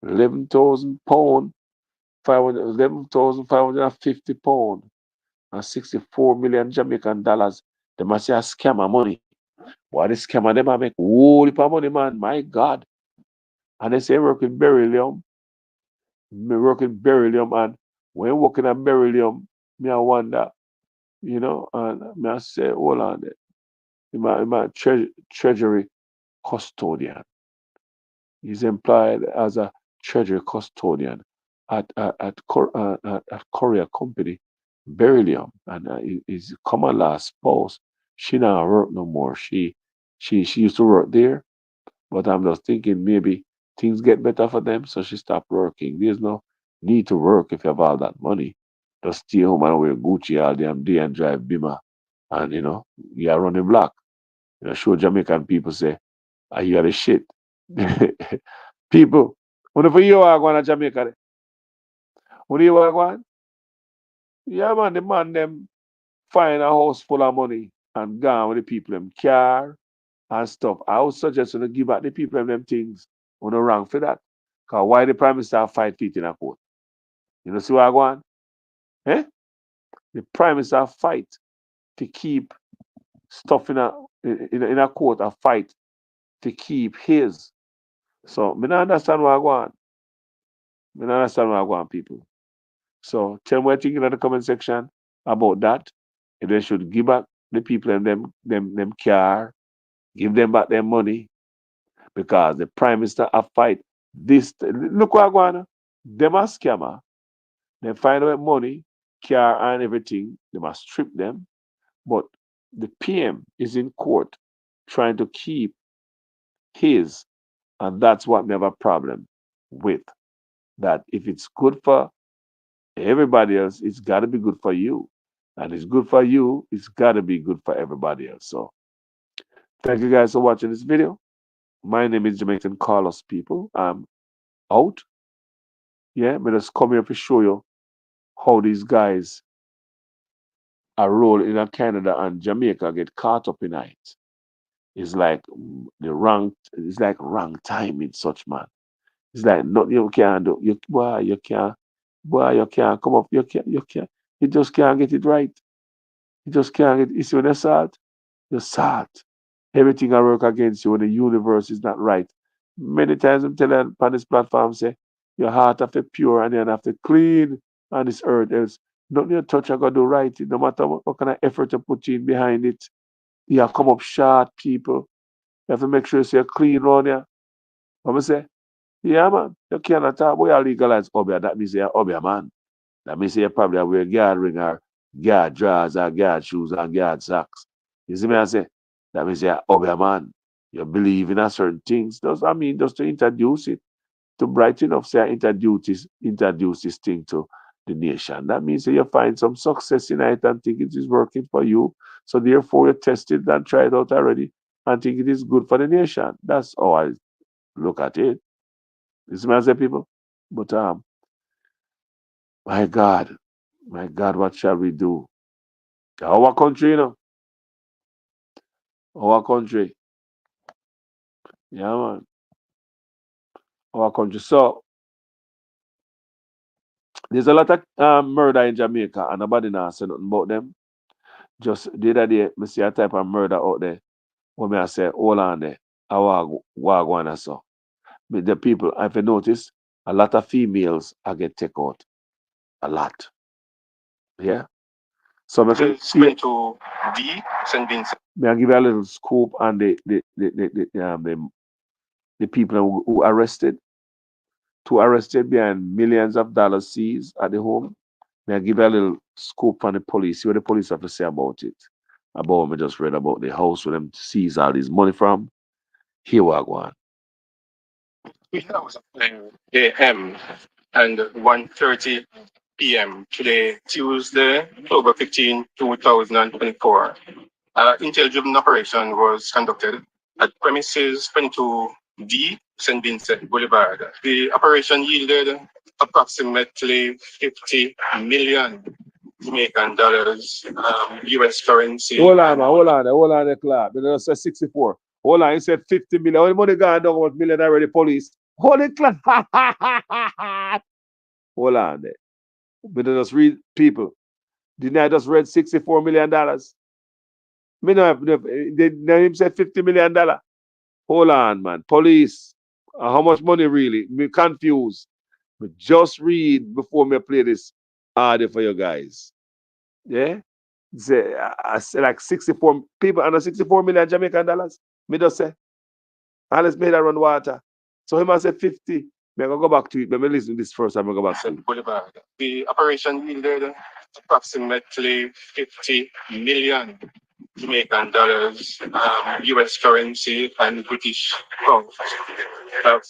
11,000 pound, 11,550 pound, and 64 million Jamaican dollars. They must say a scammer money. What is scammer them I make whole heap of money, man. My God. And they say work in beryllium. Me work in beryllium, and when working at beryllium, me I wonder, and me I say, hold on there. My treasury custodian. He's employed as a treasury custodian at Korea company, beryllium, and his common law spouse. She not work no more. She used to work there, but I'm just thinking maybe things get better for them, so she stopped working. There's no need to work if you have all that money. Just stay home and wear Gucci all damn day and drive Bima, and you're running black. Show Jamaican people say, "Are you the shit?" People, whenever you are going to Jamaica, when you are going, yeah, man, the man them find a house full of money and gone with the people them car and stuff. I would suggest you to give back the people them things on the wrong for that. Because why the prime minister fight feet in a court? You know, see what I want? Eh? The prime minister fight to keep stuff in a court, a fight to keep his. So, me not understand what I want. Me not understand what I want, people. So, tell me what you think in the comment section about that. If they should give back the people and them car, give them back their money, because the prime minister have fight this. Look what I want. Them a scammer. They find out money, car, and everything. They must strip them. But the PM is in court trying to keep his, and that's what we have a problem with. That if it's good for everybody else, it's got to be good for you. And it's good for you, it's got to be good for everybody else. So, thank you guys for watching this video. My name is Jamaican Carlos, people. I'm out. Yeah, but just come here to show you how these guys are rolling in Canada and Jamaica get caught up in it. It's like it's like wrong time in such, man. It's like nothing you can do. You can't come up, you just can't get it right. You just can't get it's when you're sad, you're sad. Everything I work against you when the universe is not right. Many times I'm telling on this platform, say, your heart have to pure and you have to clean. on this earth else. Nothing you touch, I gotta do right. No matter what kind of effort you put in behind it, you have come up short, people. You have to make sure you're clean around here. What I say? Yeah, man. You cannot talk about you legalize Obia. That means you're Obia, man. That means you probably wear guard ring or guard drawers or guard shoes and guard socks. You see me I say? That means you're Obia, man. You believe in a certain things. Just to introduce it, to brighten up, say, introduce this thing to the nation. That means that you find some success in it and think it is working for you. So therefore, you test it and try it out already and think it is good for the nation. That's how I look at it. You see me I say, people? But my God, what shall we do? Our country, our country. Yeah, man. Our country. So there's a lot of murder in Jamaica, and nobody now say nothing about them. Just the other day, I see a type of murder out there. When I say, hold on there, I want to so. But the people, if you notice, a lot of females I get take out. A lot. Yeah. So I can to D St. Vincent. May I give you a little scoop on the people who arrested. Two arrested behind millions of dollars seized at the home. May I give you a little scoop on the police? See what the police have to say about it. About what I just read about the house where them seize all this money from. Here we go on. It was a.m. and 1:30 p.m. today, Tuesday, October 15, 2024. Intel-driven operation was conducted at premises 22D St. Vincent Boulevard. The operation yielded approximately 50 million Jamaican dollars, US currency. Hold on, the clock. They don't say 64. Hold on, he said 50 million. How the money gone down with million already, police? Hold it, clock. Hold on there. But they just read people. Didn't I just read $64 million? Me know him said $50 million. Hold on, man. Police. How much money really? Me confused. But just read before me play this audio for you guys. Yeah? Say, I say like 64 people under 64 million Jamaican dollars. Me just say. And let's make that run water. So he must say 50. I'm going to go back to it. Let me listen to this first. I'm going to go back to it. Boulevard. The operation yielded approximately 50 million Jamaican dollars, US currency, and British pounds.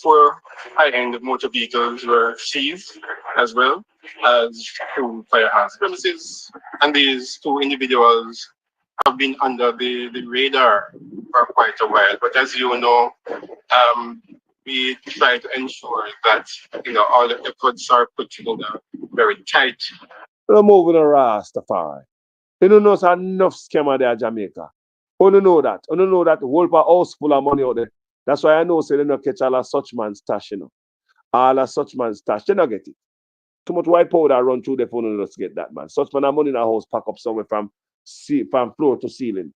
4 high-end motor vehicles were seized, as well as 2 firearms premises. And these 2 individuals have been under the radar for quite a while. But as you know, we try to ensure that all the efforts are put together very tight. We're moving a Rastafari. You don't know it's enough scammer there in Jamaica. You don't know that. You don't know that the whole house full of money out there. That's why I know say they don't catch all of such man's stash, All of such man's stash, they don't get it. Too much white powder run through the phone and just get that, man. Such man have money in a house pack up somewhere from floor to ceiling.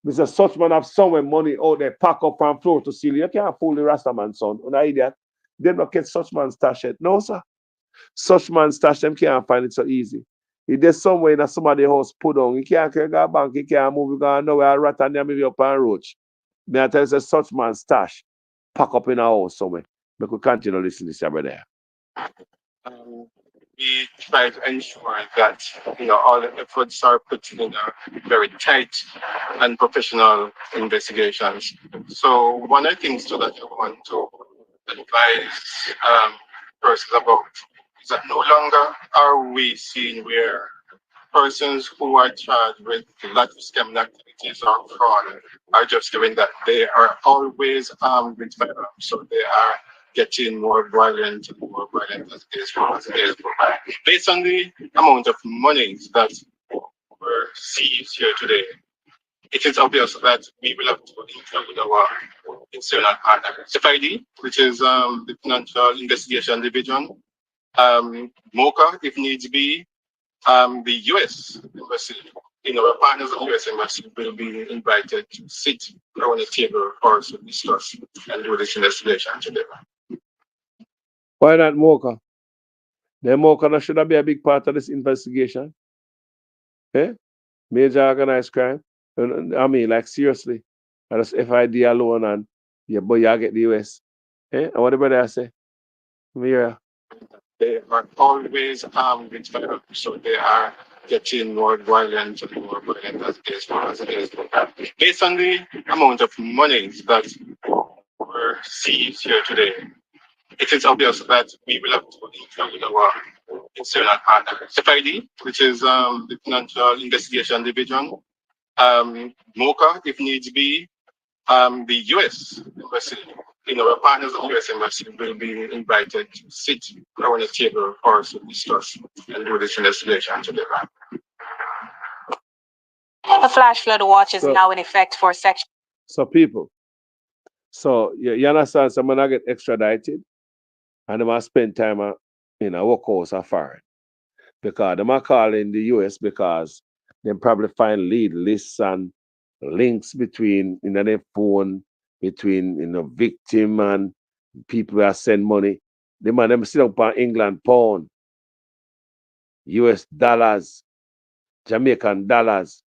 Mr. Such man have somewhere money out there pack up from floor to ceiling. You can't fool the Rasta man, son. An idiot. They don't get such man's stash yet. No, sir. Such man's stash, them can't find it so easy. If there's somewhere in somebody's house put on, you can't go to bank, you can't move, you can't know where a rat and maybe up and roach. May I tell you, such man's stash pack up in a house somewhere. We could continue to listen to this over there. We try to ensure that all the efforts are put together very tight and professional investigations. So one of the things that I want to advise persons about is that no longer are we seeing where persons who are charged with lot of scam activities or fraud are just doing that. They are always armed with firearms, so they are getting more violent and more violent as days go by. Based on the amount of money that were seized here today, it is obvious that we will have to interact with our external partner, FID, which is the Financial Investigation Division, MOCA, if needs be, the U.S. Embassy, our partners of the U.S. Embassy will be invited to sit around the table for us to discuss and do this investigation together. Why not MOCA? Them all kind of should be a big part of this investigation. Eh? Major organized crime. I mean, like seriously. And that's FID alone and yeah, boy, you get the US. Eh? And what the brother say? Yeah. They are always armed with firearms, so they are getting more violent and more violent as days go on. Based on the amount of money that were seized here today, it is obvious that we will have to engage with our external partner. FID, which is the Financial Investigation Division, MOCA, if needs be, the US Embassy, our partners of the US Embassy will be invited to sit around the table for us to discuss and do this investigation together. A flash flood watch is now in effect for section. So people, you understand, someone I get extradited and they must spend time in a workhouse or foreign. Because they might call in the US because they probably find lead lists and links between their phone, between victim and people that send money. They might them sit up on England pound, US dollars, Jamaican dollars,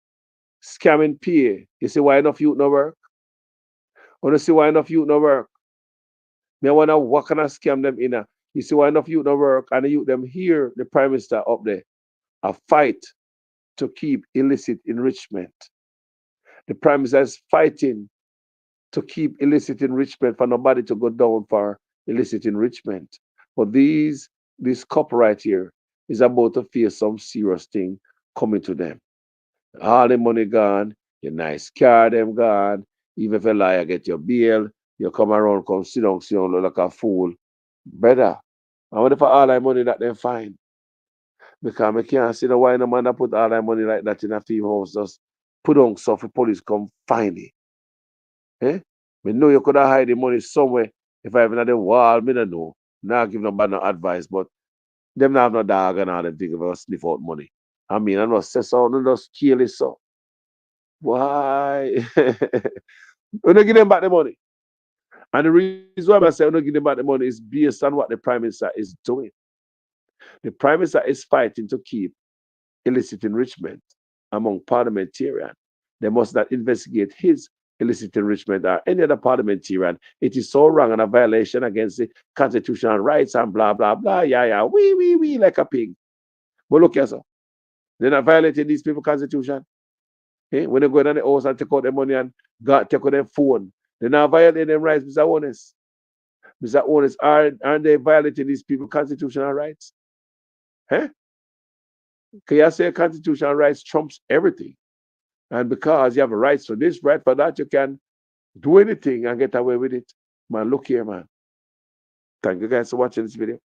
scamming pay. You see why enough youth no work? Want to see why enough youth no work? Me wanna what can I scam them in a you see why enough youth no work and the youth them here, the Prime Minister up there, a fight to keep illicit enrichment. The Prime Minister is fighting to keep illicit enrichment for nobody to go down for illicit enrichment. But this couple right here is about to face some serious thing coming to them. All the money gone, your nice car them gone, even if you lie, you get your bail, you come around, come sit down look like a fool. Brother, I wonder for all that money that they find. Because I can't see the why no man that put all that money like that in a field house, just put on stuff for police come find it. Eh? Me know you could have hide the money somewhere. If I even had the wall, me don't know. Now give nobody no advice, but them not have no dog and all them things about sniff out money. I mean, I know say so, no just kill it so. Why? We don't give them back the money. And the reason why I say we don't give them back the money is based on what the Prime Minister is doing. The Prime Minister is fighting to keep illicit enrichment among parliamentarians. They must not investigate his illicit enrichment or any other parliamentarian. It is so wrong and a violation against the constitutional rights and blah, blah, blah. Yeah, we like a pig. But look here, sir. They're not violating these people's constitution. Okay? When they go in the house and take out their money and take out their phone, they're not violating their rights, Mr. Honest. Mr. Honest, aren't they violating these people's constitutional rights? Huh? Can you say constitutional rights trumps everything? And because you have rights for this, right for that, you can do anything and get away with it. Man, look here, man. Thank you guys for watching this video.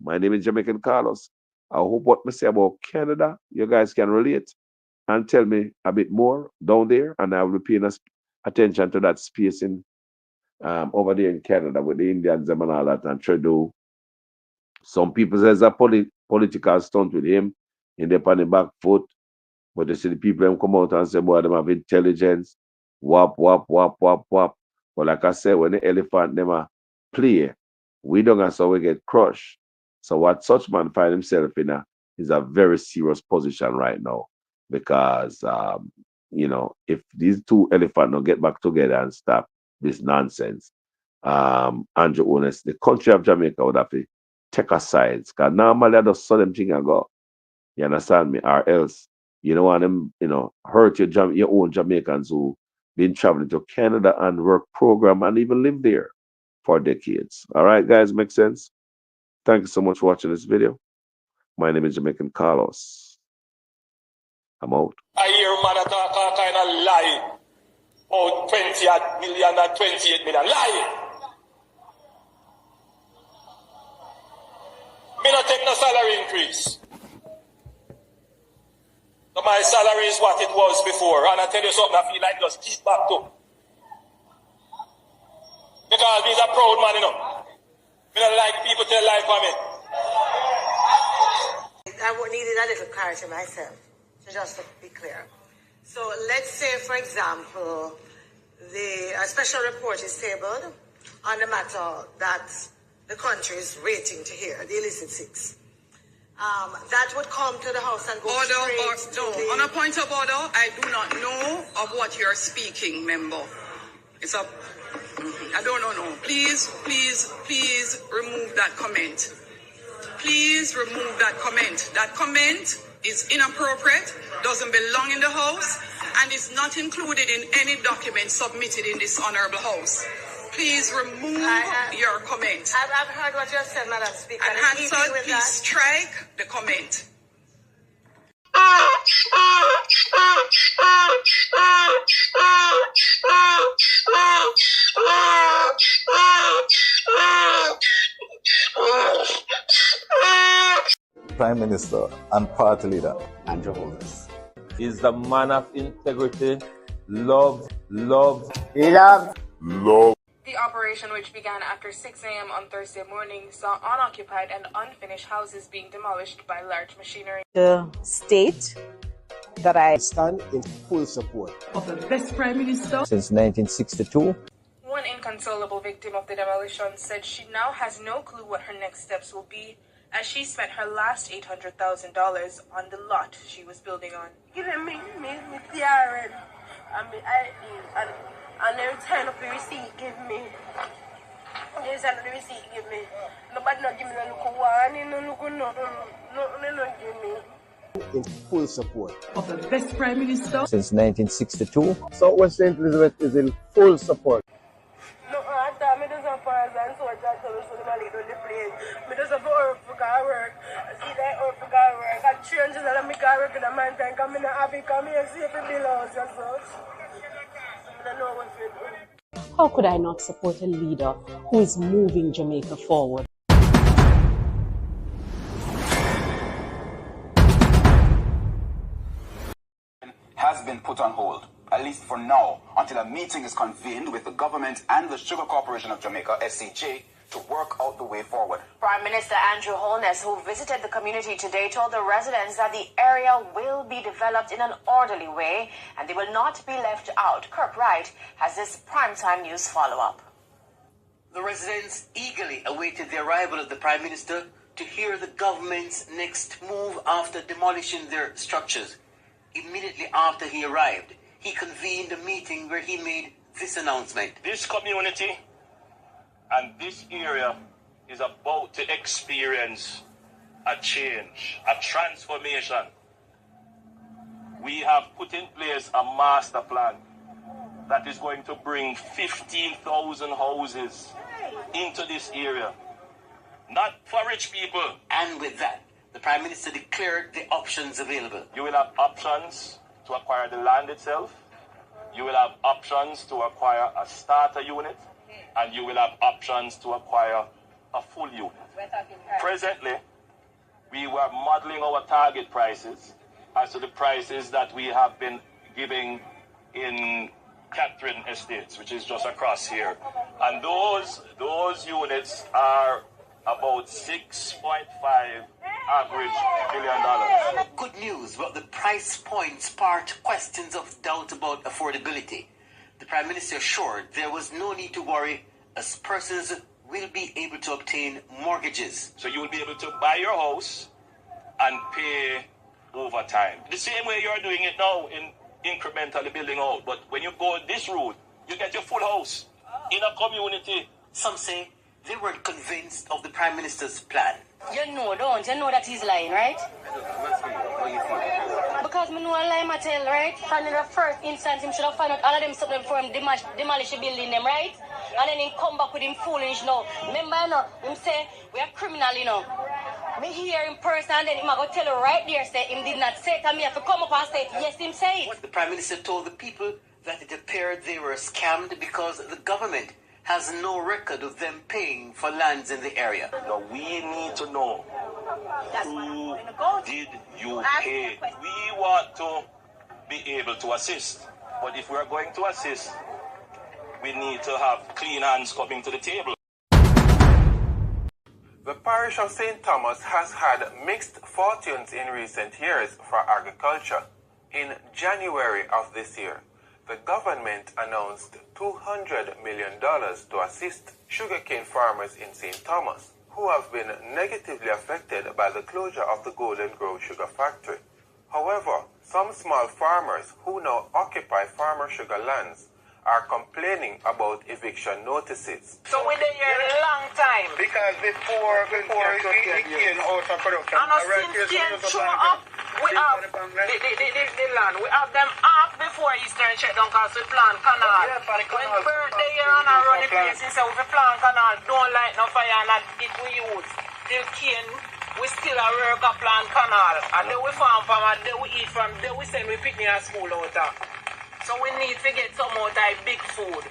My name is Jamaican Carlos. I hope what I say about Canada, you guys can relate and tell me a bit more down there. And I will be paying attention to that space in over there in Canada with the Indians and all that and Trudeau. Some people say it's a political stunt with him in the back foot. But you see the people them come out and say, boy, them have intelligence, whop. But like I said, when the elephant them play, we don't have so we get crushed. So what such man find himself in is a very serious position right now. Because if these two elephants don't get back together and stop this nonsense, Andrew Honest, the country of Jamaica would have to take a side. Because normally I just saw them thing and go. You understand me? Or else you don't want them, hurt your own Jamaicans who been traveling to Canada and work program and even live there for decades. All right, guys, make sense? Thank you so much for watching this video. My name is Jamaican Carlos. I'm out. I hear man talk all kind of lie. Oh, 20 million and 28 million. Lie! Me not take no salary increase. So my salary is what it was before. And I tell you something, I feel like just keep back to. Because me's a proud man, Me don't like people tell lie for me. I needed a little clarity myself, so just to be clear. So let's say, for example, a special report is tabled on the matter that the country is waiting to hear, the illicit 6. that would come to the House and go straight to the... On a point of order, I do not know of what you're speaking, member. It's a... I don't know. Please remove that comment. Please remove that comment. That comment is inappropriate, doesn't belong in the House, and is not included in any document submitted in this honorable House. Please remove your comment. I've heard what you said, Madam Speaker. And Hansard, please strike the comment. Prime Minister and Party Leader Andrew Holness is the man of integrity, love. The operation, which began after 6 a.m. on Thursday morning, saw unoccupied and unfinished houses being demolished by large machinery. The state that I stand in full support of the best Prime Minister since 1962. One inconsolable victim of the demolition said she now has no clue what her next steps will be, as she spent her last $800,000 on the lot she was building on. Give me TRN. And they turn up the receipt, give me. They send the receipt, give me. Nobody not give me no look one, no give me. In full support of the best Prime Minister since 1962. Southwest St. Elizabeth is in full support. No, I thought me does a pass and so I just tell me so the lead on the plane. Me does a work for work. I see that work for work. I changes and I make work in a man time. Come in a happy, come here, see if it belongs and such. How could I not support a leader who is moving Jamaica forward? Has been put on hold, at least for now, until a meeting is convened with the government and the Sugar Corporation of Jamaica, SCJ, to work out the way forward. Prime Minister Andrew Holness, who visited the community today, told the residents that the area will be developed in an orderly way and they will not be left out. Kirk Wright has this primetime news follow-up. The residents eagerly awaited the arrival of the Prime Minister to hear the government's next move after demolishing their structures. Immediately after he arrived, he convened a meeting where he made this announcement. This community and this area is about to experience a change, a transformation. We have put in place a master plan that is going to bring 15,000 houses into this area. Not for rich people. And with that, the Prime Minister declared the options available. You will have options to acquire the land itself. You will have options to acquire a starter unit. And you will have options to acquire a full unit. Presently, we were modeling our target prices as to the prices that we have been giving in Catherine Estates, which is just across here. And those units are about $6.5 average $1 million. Good news, but the price point sparked questions of doubt about affordability. The Prime Minister assured there was no need to worry, as persons will be able to obtain mortgages. So you will be able to buy your house and pay over time. The same way you're doing it now in incrementally building out. But when you go this route, you get your full house in a community. Some say they weren't convinced of the Prime Minister's plan. You know, don't you know that he's lying, right? Because me know a lie tell, right? And in the first instance, him should have found out all of them something before him demolish the building them, right? And then him come back with him foolish now. Remember, you know, him say, we are criminal, you know. Me hear in person and then him go tell you right there, say, him did not say it, and me have to come up and say it. Yes, him say it. The Prime Minister told the people that it appeared they were scammed because the government has no record of them paying for lands in the area. Now we need to know who did you pay. We want to be able to assist. But if we are going to assist, we need to have clean hands coming to the table. The parish of St. Thomas has had mixed fortunes in recent years for agriculture. In January of this year, the government announced $200 million to assist sugarcane farmers in St. Thomas. who have been negatively affected by the closure of the Golden Grove Sugar Factory. However, some small farmers who now occupy farmer sugar lands are complaining about eviction notices. So we're there a long time. Because before it came out of production, and since cane show up, we have the land. We have them half before Eastern shutdown because we plant canal. When birthday year and I run the place, we say we plant canal, don't light no fire and it we use. Till cane, we still a work a plant canal. And then we farm from and then we eat from, then we send we picnic at school out there. So we need to get some out of big food.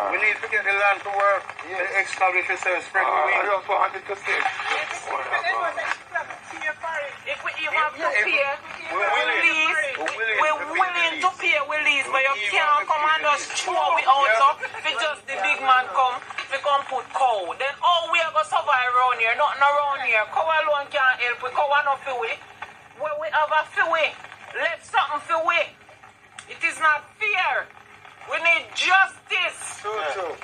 We need to get the land to work, establish yourself, spread the weed. I don't want it to stay. If we have to pay, we're willing to pay we lease, but you can't come and just throw we out if it's just the big man come, we come put cow. Then all we are going to survive around here, nothing around here. Cow alone can't help, we cow enough for we. When we have a for we, left something for we. It is not fair. We need justice. True.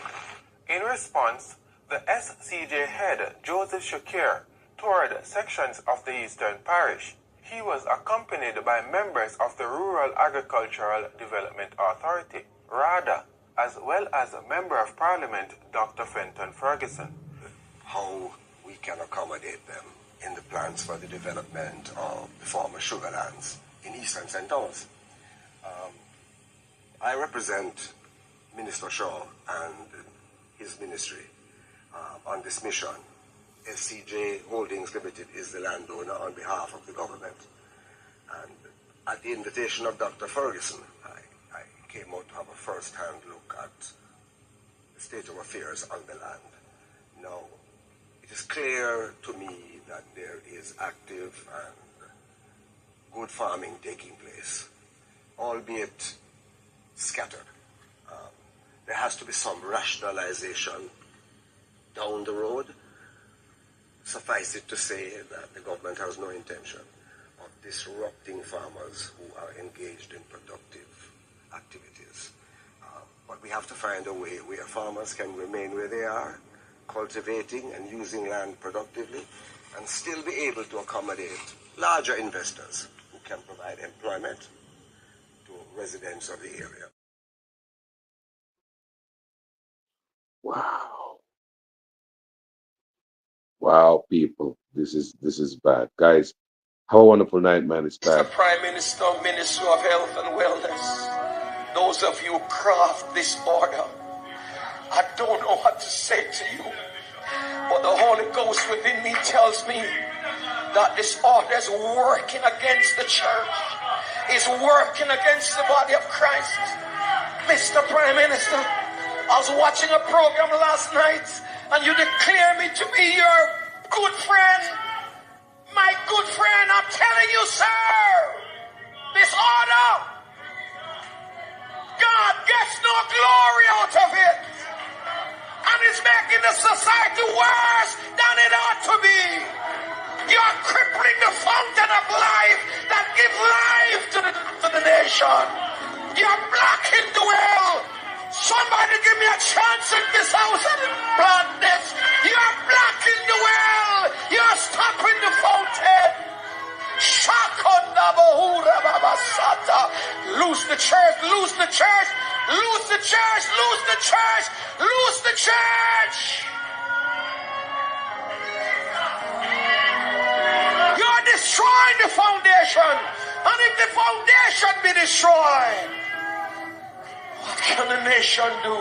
In response, the SCJ head, Joseph Shakir, toured sections of the Eastern Parish. He was accompanied by members of the Rural Agricultural Development Authority, RADA, as well as a Member of Parliament, Dr. Fenton Ferguson. How we can accommodate them in the plans for the development of the former sugar lands in Eastern St. Thomas. I represent Minister Shaw and his ministry on this mission. SCJ Holdings Limited is the landowner on behalf of the government. And at the invitation of Dr. Ferguson, I came out to have a first-hand look at the state of affairs on the land. Now, it is clear to me that there is active and good farming taking place, albeit scattered. There has to be some rationalization down the road. Suffice it to say that the government has no intention of disrupting farmers who are engaged in productive activities. But we have to find a way where farmers can remain where they are, cultivating and using land productively, and still be able to accommodate larger investors who can provide employment to residents of the area. Wow, people, this is bad, guys. Have a wonderful night, man. It's bad. Mr. Prime Minister, Minister of Health and Wellness, those of you who craft this order, I don't know what to say to you, but the Holy Ghost within me tells me that this order is working against the church, is working against the body of Christ. Mr. Prime Minister, I was watching a program last night and you declare me to be your good friend. My good friend, I'm telling you, sir, this order, God gets no glory out of it. And it's making the society worse than it ought to be. You're crippling the fountain of life that gives life to the nation. You're blocking the well. Somebody give me a chance in this house and plant this. You're blocking the well. You're stopping the fountain. Loose the church, loose the church, loose the church, loose the church, loose the church. You're destroying the foundation. And if the foundation be destroyed, what can the nation do?